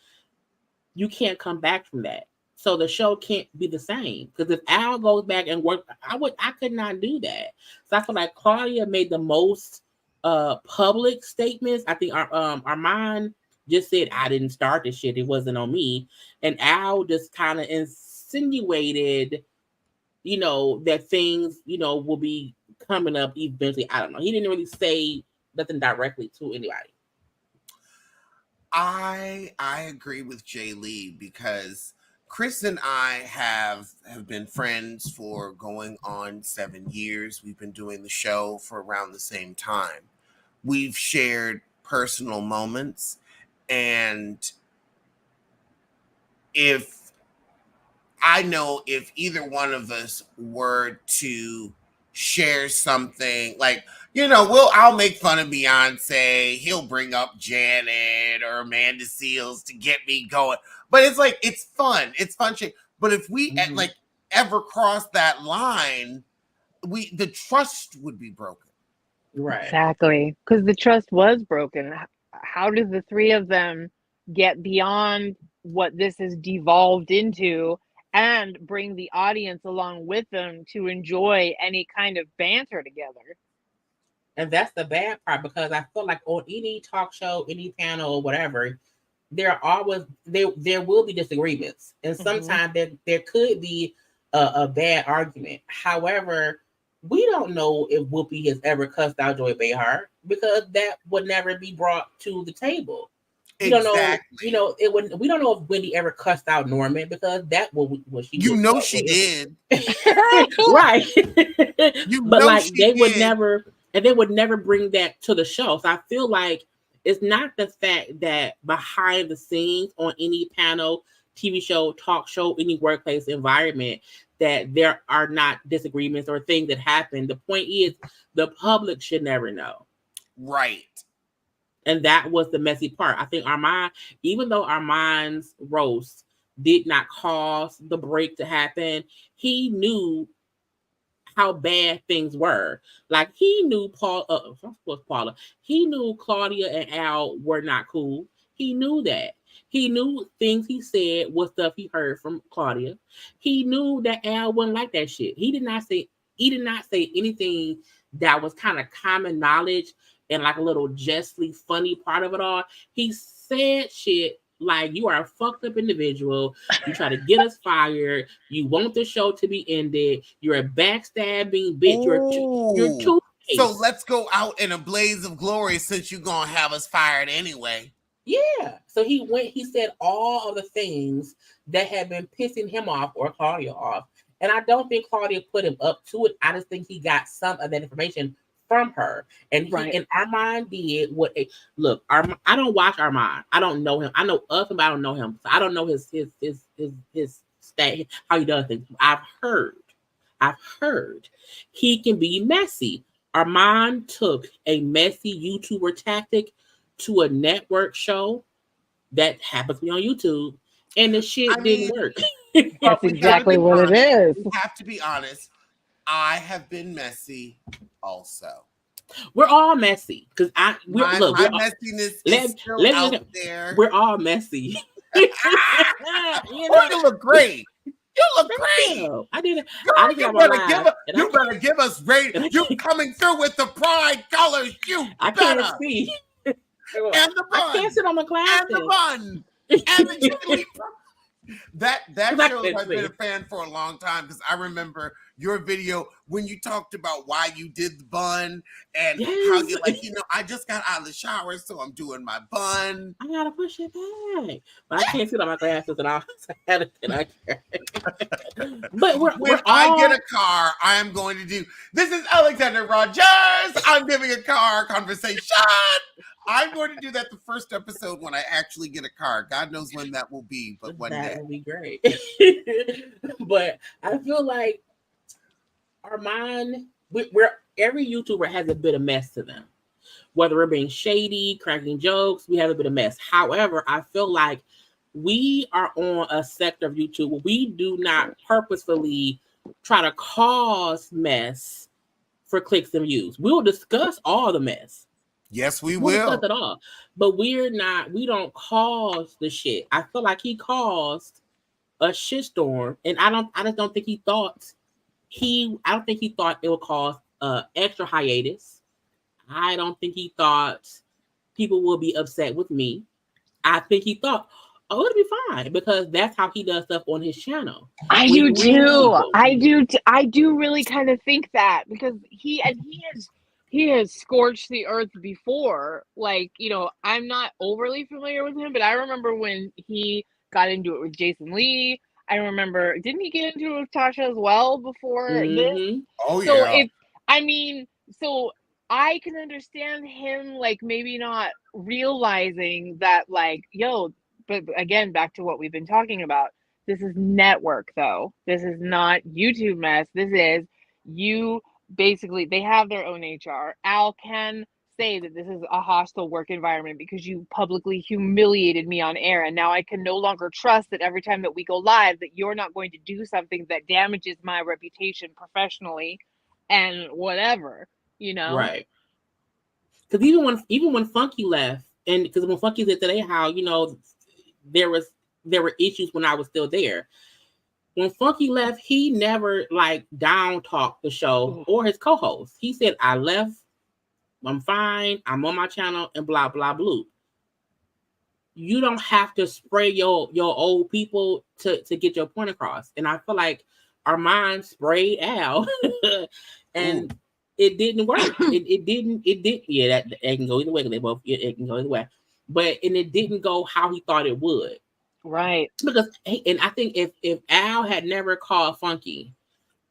you can't come back from that. So the show can't be the same, because if Al goes back and work, I could not do that. So I feel like Claudia made the most public statements. I think Armand just said, "I didn't start this shit. It wasn't on me," and Al just kind of insinuated, that things, will be coming up eventually. I don't know. He didn't really say nothing directly to anybody. I agree with Jay Lee, because Chris and I have been friends for going on 7 years. We've been doing the show for around the same time. We've shared personal moments, and if either one of us were to share something, like, I'll make fun of Beyonce, he'll bring up Janet or Amanda Seales to get me going. But it's like, it's fun shit. But if we like ever cross that line, the trust would be broken. Right. Exactly. Because the trust was broken. How did the three of them get beyond what this has devolved into and bring the audience along with them to enjoy any kind of banter together? And that's the bad part, because I feel like on any talk show, any panel, or whatever, there will be disagreements, and sometimes there could be a bad argument. However, we don't know if Whoopi has ever cussed out Joy Behar, because that would never be brought to the table. We Exactly. don't know. We don't know if Wendy ever cussed out Norman, because that what she she did. Right. But like they did. would never, and they would never bring that to the show. So I feel like it's not the fact that behind the scenes on any panel, TV show, talk show, any workplace environment, that there are not disagreements or things that happen. The point is, the public should never know. Right. And that was the messy part. I think Armand, even though Armand's roast did not cause the break to happen, he knew how bad things were. Like, he knew Paula. He knew Claudia and Al were not cool. He knew that. He knew things he said was stuff he heard from Claudia. He knew that Al wouldn't like that shit. He did not say anything that was kind of common knowledge and like a little justly funny part of it all. He said shit like, "You are a fucked up individual. You try to get us fired. You want the show to be ended. You're a backstabbing bitch. You're two-faced." So let's go out in a blaze of glory, since you're gonna have us fired anyway. Yeah. So he said all of the things that had been pissing him off or Claudia off. And I don't think Claudia put him up to it. I just think he got some of that information from her. And and Armand did what look, Armand, I don't watch Armand. I don't know him. I know of him, but I don't know him. So I don't know his stat, how he does things. I've heard he can be messy. Armand took a messy YouTuber tactic to a network show that happens to be on YouTube, and the shit didn't work. That's exactly what it is. We have to be honest. I have been messy also. We're all messy, because my messiness is still out there. We're all messy. You look great. You look great. I didn't. You better give us rate. You coming through with the pride colors. I can't see. And the bun. I can't sit on my glasses. And the bun. And the chili. That I shows couldn't I've been see. a fan for a long time because I remember your video when you talked about why you did the bun and how Yes. you like, I just got out of the shower, so I'm doing my bun. I gotta push it back. But I can't see on my glasses and all. So I had to I can't. But When we're I get all a car, I am going to do. This is Alexander Rodgers. I'm giving a car conversation. I'm going to do that the first episode when I actually get a car. God knows when that will be, but one that day. will be great. But I feel like our mind, we're every YouTuber has a bit of mess to them. Whether we're being shady, cracking jokes, we have a bit of mess. However, I feel like we are on a sector of YouTube where we do not purposefully try to cause mess for clicks and views. We'll discuss all the mess. Yes, we We'll discuss will. it all. But we don't cause the shit. I feel like he caused a shitstorm. And I just don't think he thought I don't think he thought it would cause extra hiatus. I don't think he thought people will be upset with me. I think he thought, oh, it'll be fine because that's how he does stuff on his channel I with do real too. people. I do really kind of think that because he has scorched the earth before. Like, I'm not overly familiar with him, but I remember when he got into it with Jason Lee. I remember, didn't he get into it with Tasha as well before this? Mm-hmm. Oh So yeah. so I can understand him like maybe not realizing that like, yo, but again, back to what we've been talking about. This is network though. This is not YouTube mess. This is you basically they have their own HR. Al can say that this is a hostile work environment because you publicly humiliated me on air and now I can no longer trust that every time that we go live that you're not going to do something that damages my reputation professionally and whatever, you know? Right. Because even when Funky left, and because when Funky said today how there were issues when I was still there. When Funky left, he never like down talked the show or his co-host. He said, "I left. I'm fine. I'm on my channel and blah blah blah." You don't have to spray your old people to get your point across. And I feel like Armand sprayed Al, and it didn't work. It didn't. It did. Yeah, that it can go either way. They both. It can go either way. But it didn't go how he thought it would. Right. Because and I think if Al had never called Funky,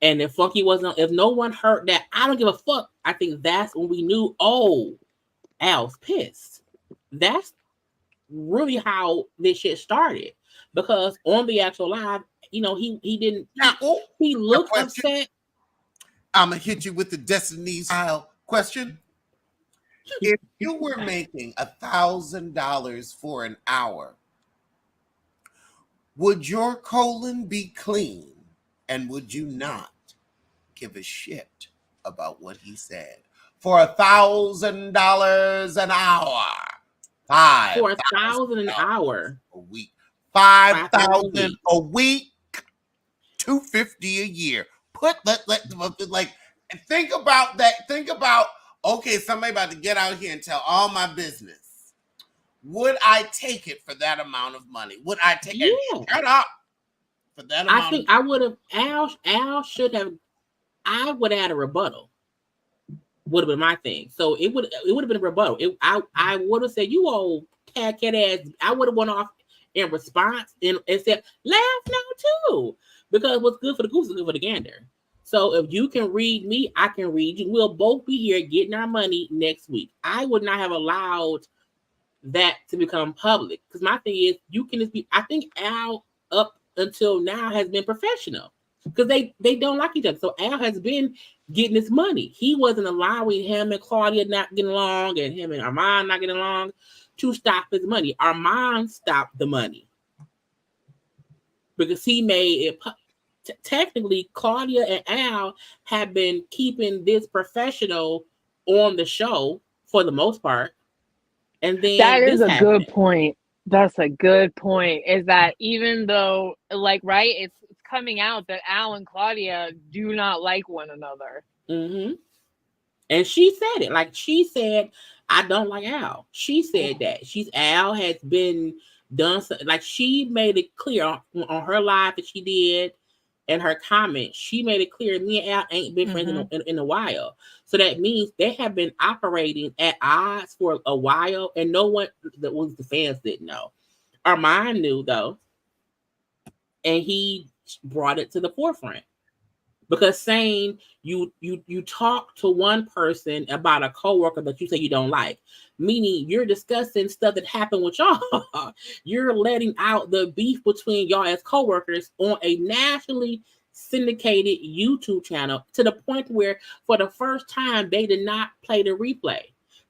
and if Funky wasn't, if no one heard that, I don't give a fuck. I think that's when we knew. Oh, Al's pissed. That's really how this shit started. Because on the actual live, he didn't. He looked upset. I'm gonna hit you with the Destiny's style question. If you were making $1,000 for an hour, would your colon be clean? And would you not give a shit about what he said? For $1,000 an hour. For $1,000 an hour. A week. 5,000 a week. $250 a year. Think about that. Think about, okay, somebody about to get out here and tell all my business. Would I take it for that amount of money? Would I take it? Shut up. For that amount I think I would have. Al should have. I would have had a rebuttal. Would have been my thing. So it would have been a rebuttal. I would have said, "You old cat ass." I would have went off in response and said, "Laugh now too," because what's good for the goose is good for the gander. So if you can read me, I can read you. We'll both be here getting our money next week. I would not have allowed that to become public because my thing is, you can just be. I think Al up until now has been professional because they don't like each other. So Al has been getting his money. He wasn't allowing him and Claudia not getting along and him and Armand not getting along to stop his money. Armand stopped the money because he made it. Technically, Claudia and Al have been keeping this professional on the show for the most part. And then that is a happened. good point. That's a good point. Is that even though, like, right, it's coming out that Al and Claudia do not like one another. Mm-hmm. And she said it. Like she said, I don't like Al. She said that. Al has been done like she made it clear on her live that she did and her comment. She made it clear me and Al ain't been friends in a while. So that means they have been operating at odds for a while, and no one, the fans didn't know. Armand knew though, and he brought it to the forefront. Because saying you talk to one person about a coworker that you say you don't like, meaning you're discussing stuff that happened with y'all. You're letting out the beef between y'all as coworkers on a nationally syndicated YouTube channel to the point where for the first time they did not play the replay.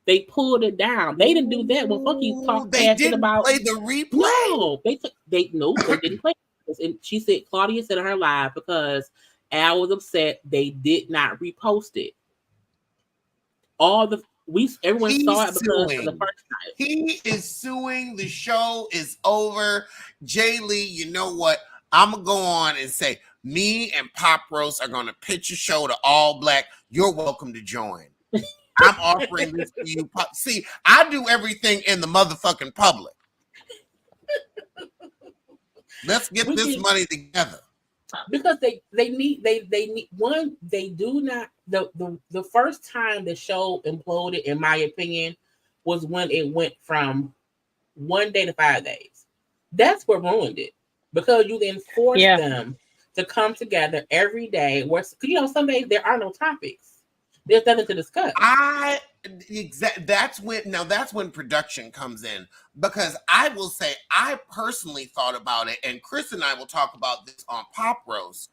They pulled it down. They didn't do that when Funky talked bad shit about. Play the replay. No, they didn't play. And she said Claudia said on her live because Al was upset they did not repost it. Everyone saw it because of the first time. He is suing. The show is over. Jay Lee, you know what? I'm gonna go on and say me and Pop Roast are gonna pitch a show to All Black. You're welcome to join. I'm offering this to you. See, I do everything in the motherfucking public. Let's get this money together. Because they need one, they do not the first time the show imploded, in my opinion, was when it went from 1 day to 5 days. That's what ruined it. Because you then forced them to come together every day where some days there are no topics. There's nothing to discuss. That's when production comes in, because I will say I personally thought about it, and Chris and I will talk about this on Pop Roast,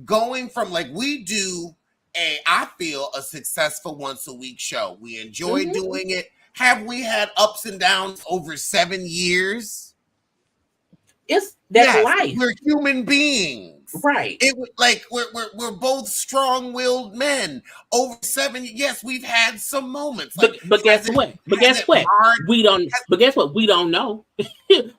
going from like we do I feel a successful once a week show. We enjoy doing it. Have we had ups and downs over 7 years? That's life. We're human beings. Right. We're both strong-willed men. Over 7 years, yes, we've had some moments. But guess what? We don't. But guess what? We don't know.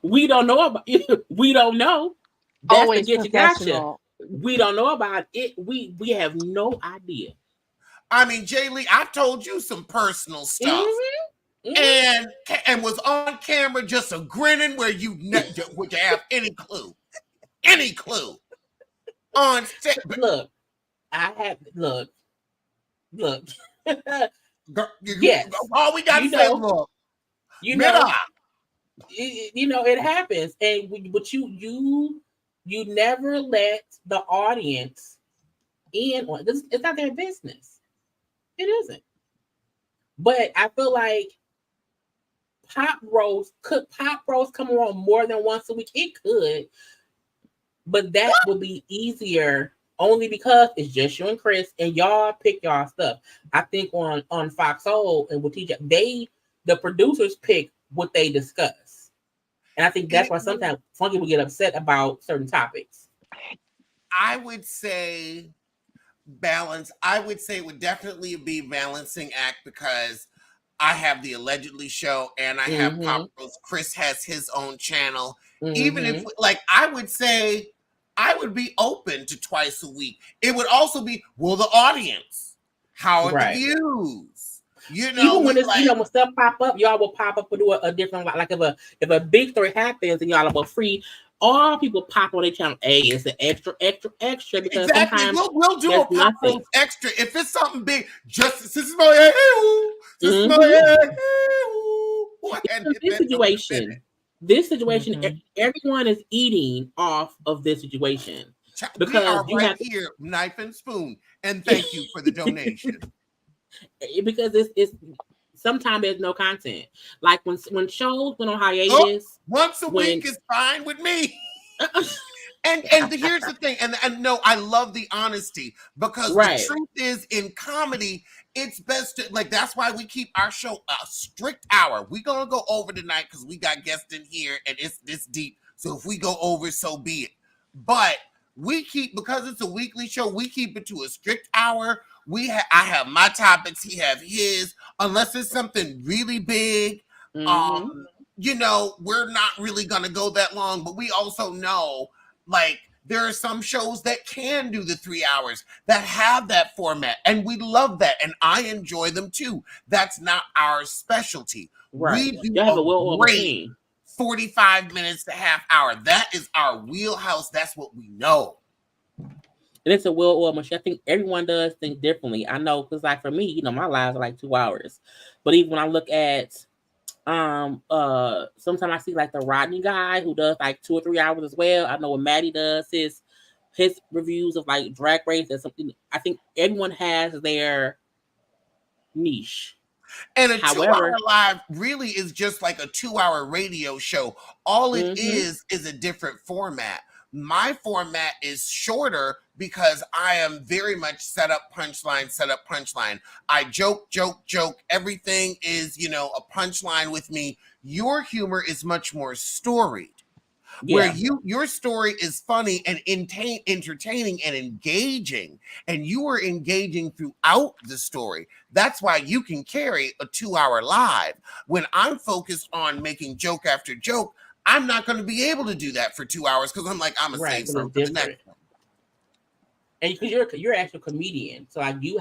We don't know about it. We don't know. That's always the get you gotcha. We don't know about it. We have no idea. I mean, Jay Lee, I've told you some personal stuff. And was on camera just a grinning where would you have any clue on set. Look, yes, all we got to say, look, it happens, but you never let the audience in on this. It's not their business. It isn't. But I feel like Pop Roast come on more than once a week? It could, but that would be easier only because it's just you and Chris, and y'all pick y'all stuff. I think on Fox Soul and with TJ, the producers pick what they discuss, and I think that's why sometimes Funky will get upset about certain topics. I would say balance. I would say it would definitely be a balancing act, because I have the Allegedly show and I have Pop Roast. Chris has his own channel. Even if, I would say I would be open to twice a week. It would also be, the audience, how are the views? Even when it's, when stuff pop up, y'all will pop up and do a different, like if a big story happens and y'all are free, all people pop on their channel. It's an extra because sometimes we'll do a Pop Roast extra if it's something big. Just this situation, everyone is eating off of this situation because you have here, knife and spoon, and thank you for the donation. Because it's sometimes there's no content. Like when shows went on hiatus, once a week is fine with me. And here's the thing, and no, I love the honesty, because the truth is, in comedy, it's best to, that's why we keep our show a strict hour. We're gonna go over tonight because we got guests in here and it's this deep. So if we go over, so be it. But we keep, because it's a weekly show, we keep it to a strict hour. I have my topics, he have his, unless it's something really big. We're not really gonna go that long, but we also know, there are some shows that can do the 3 hours, that have that format, and we love that, and I enjoy them too. That's not our specialty. Right. We do a great 45 minutes to half hour. That is our wheelhouse. That's what we know. And it's a well-oiled machine. I think everyone does think differently. I know, because like for me, my lives are like 2 hours. But even when I look at sometimes I see like the Rodney guy who does like 2 or 3 hours as well. I know when Maddie does his reviews of like Drag Race and something. I think everyone has their niche. And a However, 2 hour live really is just like a 2 hour radio show. All it is a different format. My format is shorter because I am very much set up punchline. I joke. Everything is, a punchline with me. Your humor is much more storied. Where yeah, your story is funny and entertaining and engaging, and you are engaging throughout the story. That's why you can carry a 2 hour live. When I'm focused on making joke after joke, I'm not going to be able to do that for 2 hours because I'm like, I'm gonna right, save because some it's for the next different. one. And because you're actually a comedian, so like you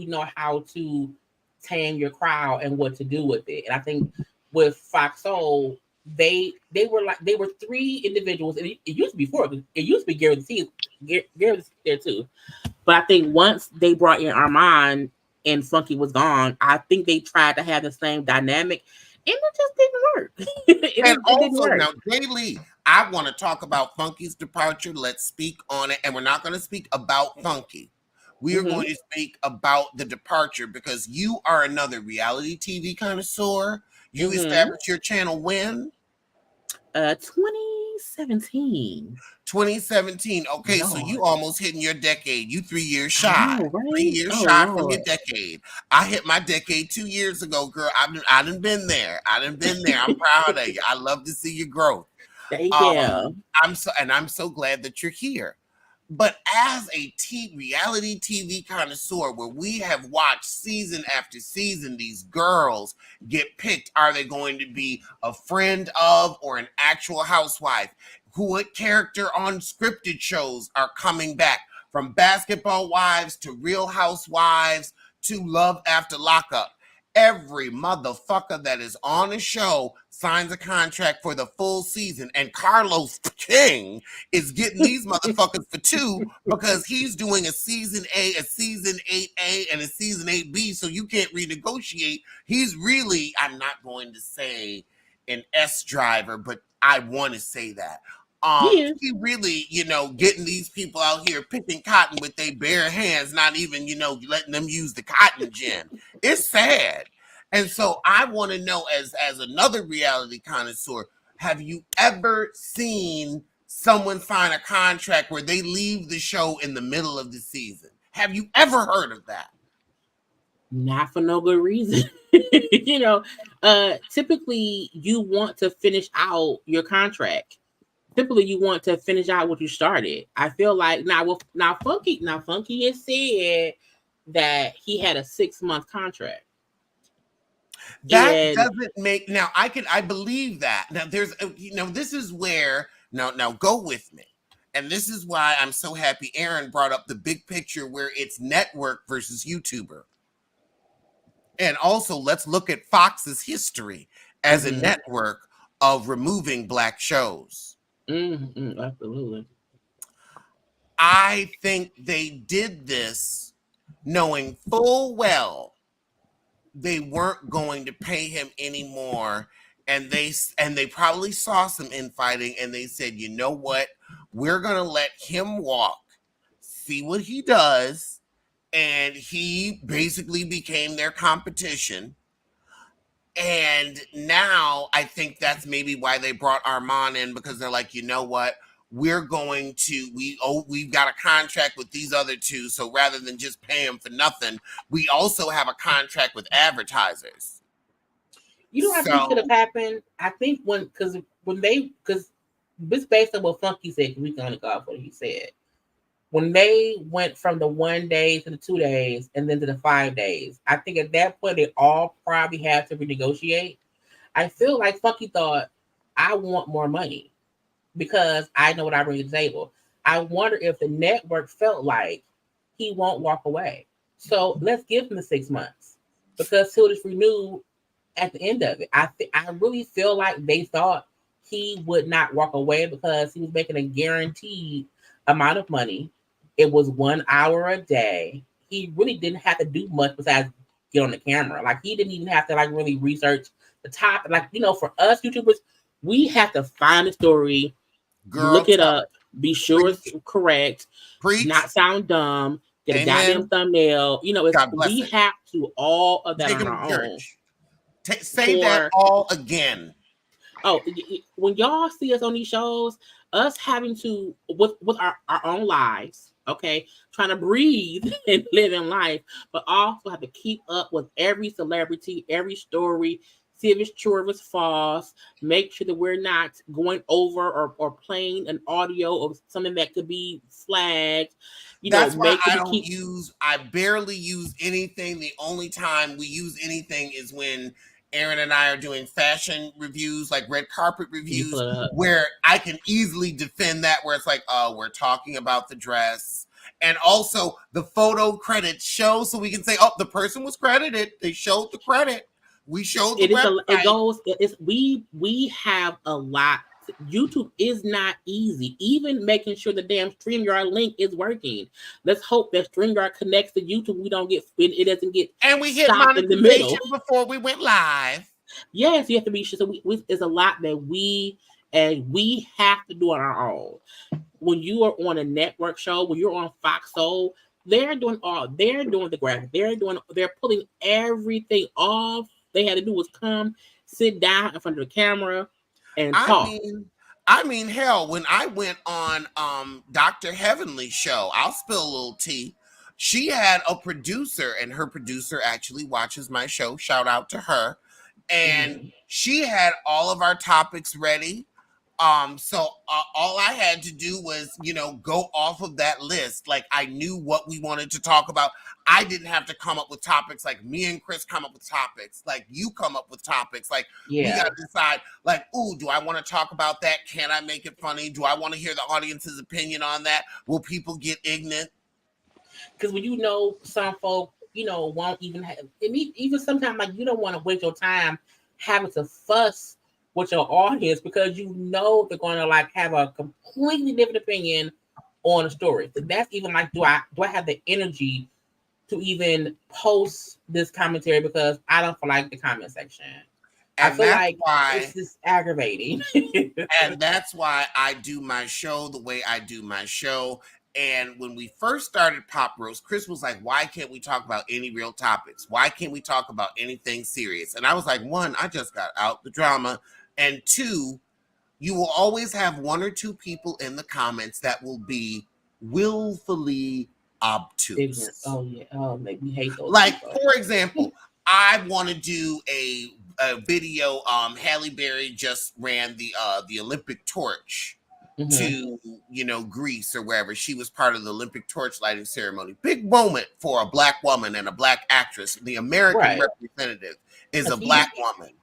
know how to tame your crowd and what to do with it. And I think with Fox Soul, they were 3 individuals. And it used to be 4. It used to be Gary was there too. But I think once they brought in Armand and Funky was gone, I think they tried to have the same dynamic, and it just didn't work. And It didn't also work. now, Jay Lee, I want to talk about Funky's departure. Let's speak on it. And we're not going to speak about Funky. We are Mm-hmm. going to speak about the departure because you are another reality TV connoisseur. You Mm-hmm. established your channel when? 2017. 2017. Okay, so you Lord. almost hitting your decade. You 3 years I shy. know, Three right? years Oh shy from your Lord. decade. I hit my decade 2 years ago, girl. I done been there. I done been there. I'm proud of you. I love to see your growth. Thank Um, you. I'm so glad that you're here. But as a reality TV connoisseur, where we have watched season after season, these girls get picked. Are they going to be a friend of or an actual housewife? What character on scripted shows are coming back? From Basketball Wives to Real Housewives to Love After Lockup. Every motherfucker that is on a show signs a contract for the full season. And Carlos King is getting these motherfuckers for 2 because he's doing a season A, a season 8A, and a season 8B. So you can't renegotiate. He's really, I'm not going to say an S driver, but I want to say that. Yeah. He really, getting these people out here picking cotton with their bare hands, not even, letting them use the cotton gin. It's sad. And so I want to know, as another reality connoisseur, have you ever seen someone sign a contract where they leave the show in the middle of the season? Have you ever heard of that? Not for no good reason. Typically you want to finish out your contract. Typically you want to finish out what you started. I feel like now Funky has said that he had a 6-month contract. That And doesn't make now I believe that. Now there's this is where now go with me. And this is why I'm so happy Aaron brought up the big picture where it's network versus YouTuber. And also let's look at Fox's history as a network of removing Black shows. absolutely. I think they did this knowing full well they weren't going to pay him anymore, and they probably saw some infighting and they said, you know what, we're gonna let him walk, see what he does. And he basically became their competition. And now I think that's maybe why they brought Armand in, because they're like, you know what, we've got a contract with these other 2, so rather than just pay them for nothing, we also have a contract with advertisers. You know what I think could have happened? I think because this based on what Funky said, we can only go off what he said. When they went from the 1 day to the 2 days and then to the 5 days, I think at that point they all probably had to renegotiate. I feel like Funky thought, I want more money because I know what I bring to the table. I wonder if the network felt like he won't walk away. So let's give him the 6 months because he'll just renew at the end of it. I really feel like they thought he would not walk away because he was making a guaranteed amount of money. It was 1 hour a day. He really didn't have to do much besides get on the camera. Like he didn't even have to like really research the topic. Like, for us YouTubers, we have to find a story, Girl, look it tell up, be sure it's preach, correct, preach. not sound dumb, get a goddamn Amen. thumbnail. God bless We it. have to all of that Take on him our to own. church. Say that For all again. when y'all see us on these shows, us having to with our own lives, okay, trying to breathe and live in life, but also have to keep up with every celebrity, every story, see if it's true or if it's false, make sure that we're not going over or playing an audio of something that could be flagged. That's why Make sure we keep I barely use anything. The only time we use anything is when Aaron and I are doing fashion reviews, like red carpet you reviews, pull it up. where I can easily defend that, where it's like, oh, we're talking about the dress. And also the photo credits show, so we can say, oh, the person was credited. They showed the credit. We showed the It website. goes it's we have a lot. YouTube is not easy. Even making sure the damn StreamYard link is working. Let's hope that StreamYard connects to YouTube. We don't get it doesn't get And we hit stopped in the middle. monetization before we went live. Yes, you have to be sure. So it's a lot that we have to do on our own. When you are on a network show, when you're on Fox Soul, they're doing the graphic, they're pulling everything off. They had to do was come, sit down in front of the camera, and I talk. mean, hell, when I went on Dr. Heavenly's show, I'll spill a little tea. She had a producer, and her producer actually watches my show. Shout out to her. And she had all of our topics ready. So all I had to do was, go off of that list. Like I knew what we wanted to talk about. I didn't have to come up with topics. Like me and Chris come up with topics. Like you come up with topics. Like we got to decide, like, ooh, do I want to talk about that? Can I make it funny? Do I want to hear the audience's opinion on that? Will people get ignorant? Because when some folk, won't even have, even sometimes like you don't want to waste your time having to fuss with your audience because they're going to like have a completely different opinion on a story. So that's even like, do I have the energy to even post this commentary because I don't feel like the comment section. And I feel that's like why it's just aggravating. and that's why I do my show the way I do my show. And when we first started Pop Roast, Chris was like, why can't we talk about any real topics? Why can't we talk about anything serious? And I was like, one, I just got out the drama. And two, you will always have one or two people in the comments that will be willfully obtuse. Oh yeah. Oh, make me hate those Like, people. for example, I want to do a video. Halle Berry just ran the Olympic torch to Greece or wherever. She was part of the Olympic torch lighting ceremony. Big moment for a Black woman and a Black actress. The American representative is a Black woman.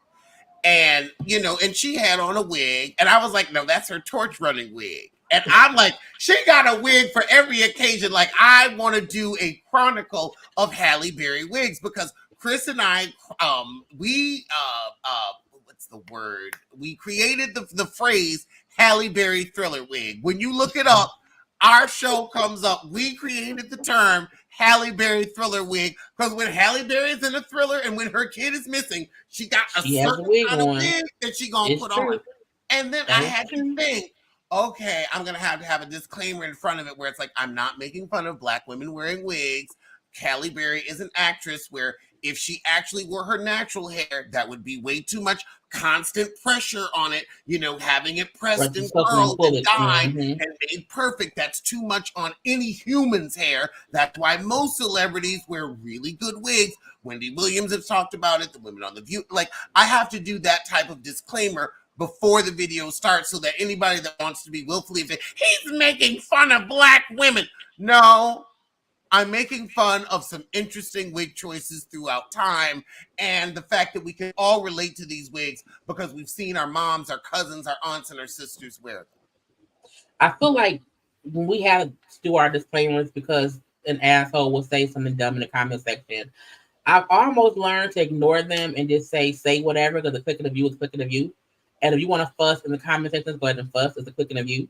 And and she had on a wig, and I was like, no, that's her torch running wig. And I'm like, she got a wig for every occasion. Like, I want to do a chronicle of Halle Berry wigs because Chris and I, what's the word? We created the phrase Halle Berry thriller wig. When you look it up, our show comes up. We created the term Halle Berry thriller wig because when Halle Berry is in a thriller and when her kid is missing, she got a certain kind of wig that she gonna put on. And then I had to think, okay, I'm gonna have to have a disclaimer in front of it where it's like, I'm not making fun of Black women wearing wigs. Halle Berry is an actress where if she actually wore her natural hair, that would be way too much constant pressure on it, having it pressed and curled and dyed and made perfect. That's too much on any human's hair. That's why most celebrities wear really good wigs. Wendy Williams has talked about it, the women on The View. Like, I have to do that type of disclaimer before the video starts so that anybody that wants to be willfully, he's making fun of Black women. No, I'm making fun of some interesting wig choices throughout time and the fact that we can all relate to these wigs because we've seen our moms, our cousins, our aunts, and our sisters wear them. I feel like when we have to do our disclaimers because an asshole will say something dumb in the comment section, I've almost learned to ignore them and just say whatever because the click of the view is click of the view. And if you want to fuss in the comment section, go ahead and fuss. It's a clicking of you.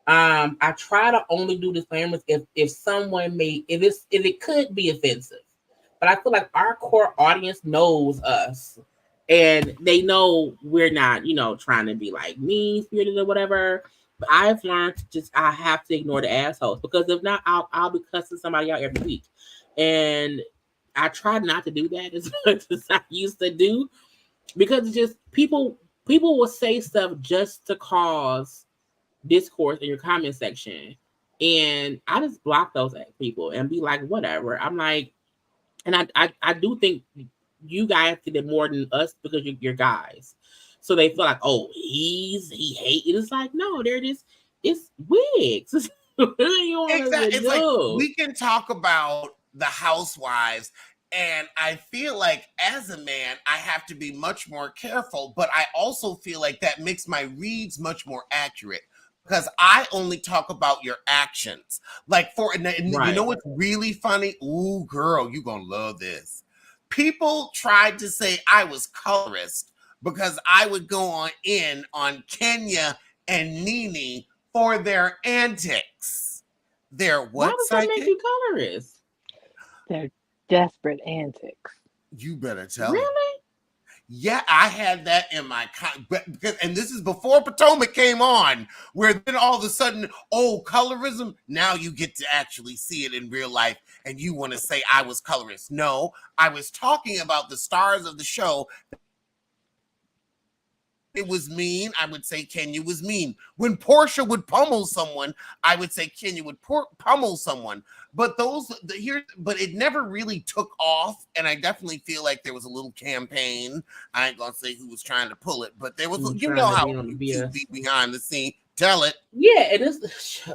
I try to only do disclaimers if someone if it could be offensive. But I feel like our core audience knows us and they know we're not, trying to be like mean spirited or whatever. But I've learned I have to ignore the assholes because if not, I'll be cussing somebody out every week. And I try not to do that as much as I used to do because it's just people will say stuff just to cause discourse in your comment section. And I just block those people and be like, whatever. I'm like, and I do think you guys did it more than us because you're guys. So they feel like, oh, he hate it. It's like, no, they're just it's wigs. What do you want us Exactly. to It's like do? we can talk about the housewives, and I feel like as a man, I have to be much more careful, but I also feel like that makes my reads much more accurate because I only talk about your actions. Like and you know Right. what's really funny? Ooh, girl, you gonna love this. People tried to say I was colorist because I would go on Kenya and Nene for their antics. Their Why what does that make psychic? you colorist? Their desperate antics. You better tell me. Really? Yeah, I had that in my and this is before Potomac came on, where then all of a sudden, oh, colorism. Now you get to actually see it in real life, and you want to say I was colorist. No, I was talking about the stars of the show. It was mean, I would say Kenya was mean. When Portia would pummel someone, I would say Kenya would pummel someone. But but it never really took off, and I definitely feel like there was a little campaign. I ain't gonna say who was trying to pull it, but there was, I'm you trying know to how be on the cute BS. be behind the scene. Tell it. Yeah, it is.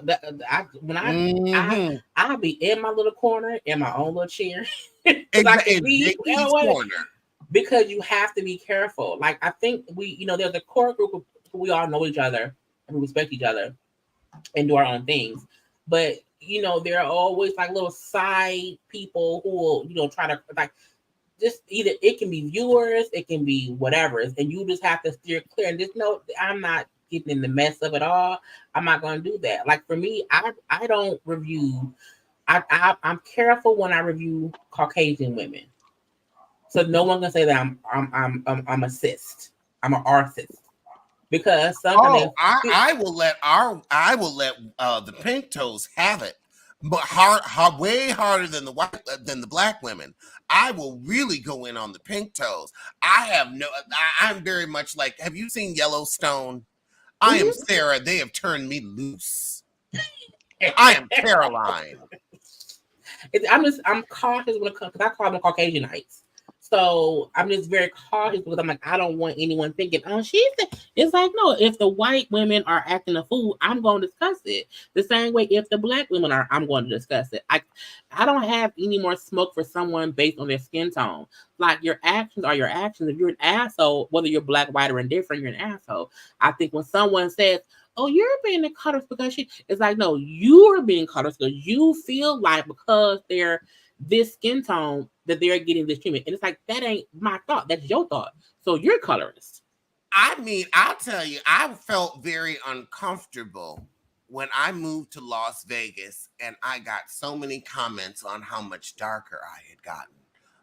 When Mm-hmm. I be in my little corner in my own little chair because I can In be Big E's corner. because you have to be careful. Like I think there's a core group of people, we all know each other and we respect each other and do our own things. But there are always like little side people who will, try to like just either it can be viewers, it can be whatever, and you just have to steer clear and just know I'm not getting in the mess of it all. I'm not going to do that. Like for me, I don't review. I'm careful when I review Caucasian women, so no one can say that I'm a cis. I'm an artist because sometimes Oh, I will let the pink toes have it, but way harder than than the black women. I will really go in on the pink toes. I'm very much like. Have you seen Yellowstone? I am Mhm. Sarah. They have turned me loose. I am Caroline. I'm cautious when it comes because I call them Caucasianites. So I'm just very cautious because I'm like, I don't want anyone thinking, oh, it's like, no, if the white women are acting a fool, I'm going to discuss it. The same way if the black women are, I'm going to discuss it. I don't have any more smoke for someone based on their skin tone. Like your actions are your actions. If you're an asshole, whether you're black, white, or indifferent, you're an asshole. I think when someone says, oh, you're being colorist because it's like, no, you are being colorist because you feel like because they're this skin tone that they're getting this treatment. And it's like, that ain't my thought. That's your thought. So you're colorist. I mean, I'll tell you, I felt very uncomfortable when I moved to Las Vegas and I got so many comments on how much darker I had gotten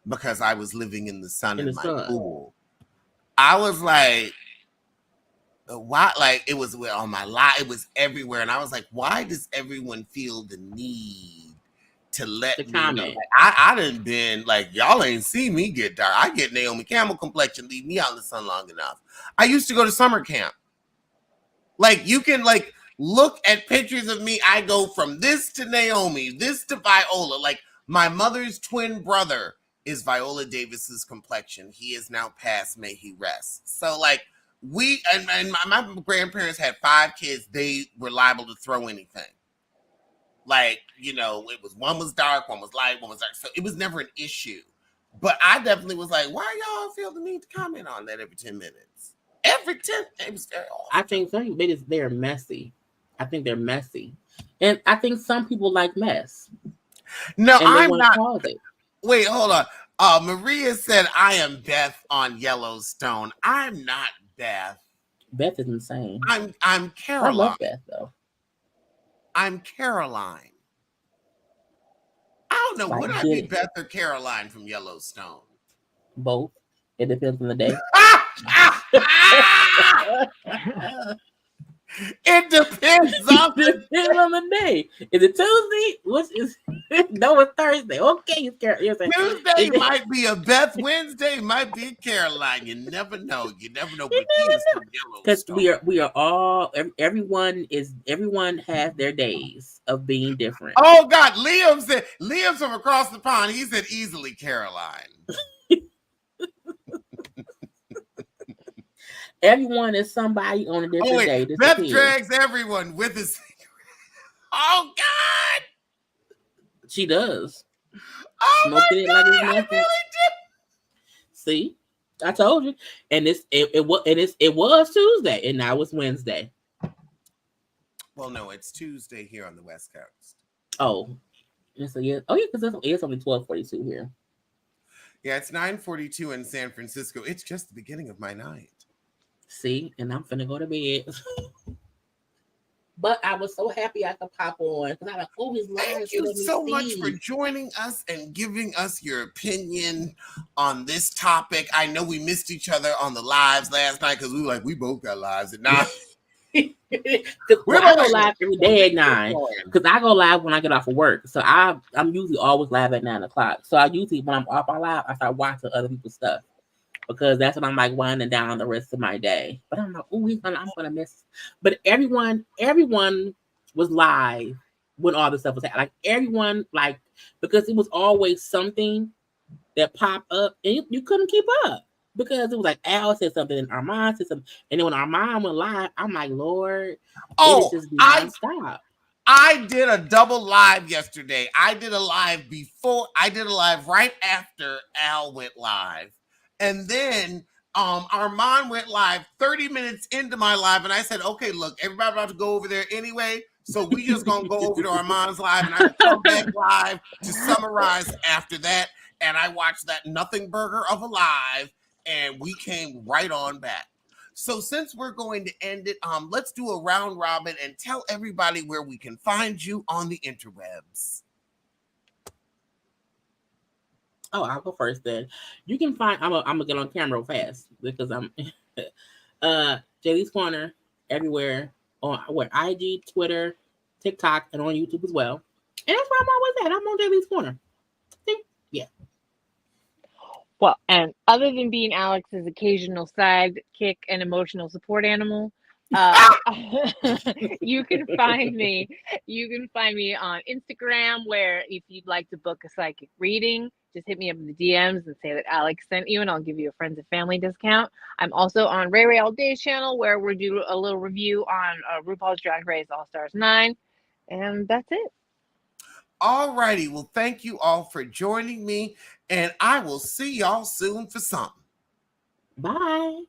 because I was living in the sun In in the my sun. pool. I was like, why? Like, it was on my life, it was everywhere. And I was like, why does everyone feel the need to The let me know? comment. Like, I done been like, y'all ain't see me get dark. I get Naomi Campbell complexion, leave me out in the sun long enough. I used to go to summer camp. Like, you can like look at pictures of me. I go from this to Naomi, this to Viola. Like, my mother's twin brother is Viola Davis's complexion. He is now passed, may he rest. So like, and my grandparents had 5 kids. They were liable to throw anything. Like, it was, one was dark, one was light, one was dark. So it was never an issue. But I definitely was like, why y'all feel the need to comment on that every 10 minutes? Every 10, it was very often. I think they're messy. I think they're messy. And I think some people like mess. No, And they I'm want to not. cause it. Wait, hold on. Maria said I am Beth on Yellowstone. I'm not Beth. Beth is insane. I'm I Caroline. love Beth though. I'm Caroline. I don't know. Like, Would I get be it. Beth or Caroline from Yellowstone? Both. It depends on the day. It depends on the Depends on the day. Is it Tuesday? Which is no, it's Thursday. Okay, it's Tuesday might be a Beth. Wednesday might be a Caroline. You never know. You never know. But he is from because Yellowstone. we are all everyone has their days of being different. Oh God, Liam's from across the pond. He said easily Caroline. Everyone is somebody on a different day. This Beth depends. drags everyone with his. Oh God, She does. oh Smoking my it God, like it's I nothing. really do. See, I told you. And it was Tuesday, and now it's Wednesday. Well, no, it's Tuesday here on the West Coast. Oh, and so yeah. Oh yeah, because it's only 12:42 here. Yeah, it's 9:42 in San Francisco. It's just the beginning of my night. See, and I'm finna go to bed. But I was so happy I could pop on because I like, oh, his live. Thank you so much for joining us and giving us your opinion on this topic. I know we missed each other on the lives last night because we both got lives at 9. Well, I go live every day at 9 because I go live when I get off of work. So I'm usually always live at 9 o'clock. So I usually when I'm off my live, I start watching other people's stuff because that's when I'm like winding down the rest of my day. But I'm like, oh, I'm gonna miss. But everyone was live when all this stuff was happening. Like everyone, like because it was always something that popped up and you couldn't keep up. Because it was like Al said something and Armand said something. And then when Armand went live, I'm like, Lord, it is just nonstop. I did a double live yesterday. I did a live right after Al went live. And then Armand went live 30 minutes into my live. And I said, okay, look, everybody about to go over there anyway. So we just gonna go over to Armand's live and I will come back live to summarize after that. And I watched that nothing burger of a live. And we came right on back. So since we're going to end it, let's do a round robin and tell everybody where we can find you on the interwebs. Oh, I'll go first then. You can find I'm gonna get on camera real fast because I'm JD's Corner everywhere on IG, Twitter, TikTok, and on YouTube as well. And that's where I'm always at. I'm on JD's Corner. See? Yeah. Well, and other than being Alex's occasional sidekick and emotional support animal, you can find me. You can find me on Instagram, where if you'd like to book a psychic reading, just hit me up in the DMs and say that Alex sent you, and I'll give you a friends and family discount. I'm also on Ray Ray All Day's channel, where we do a little review on RuPaul's Drag Race All Stars 9, and that's it. All righty. Well, thank you all for joining me, and I will see y'all soon for something. Bye.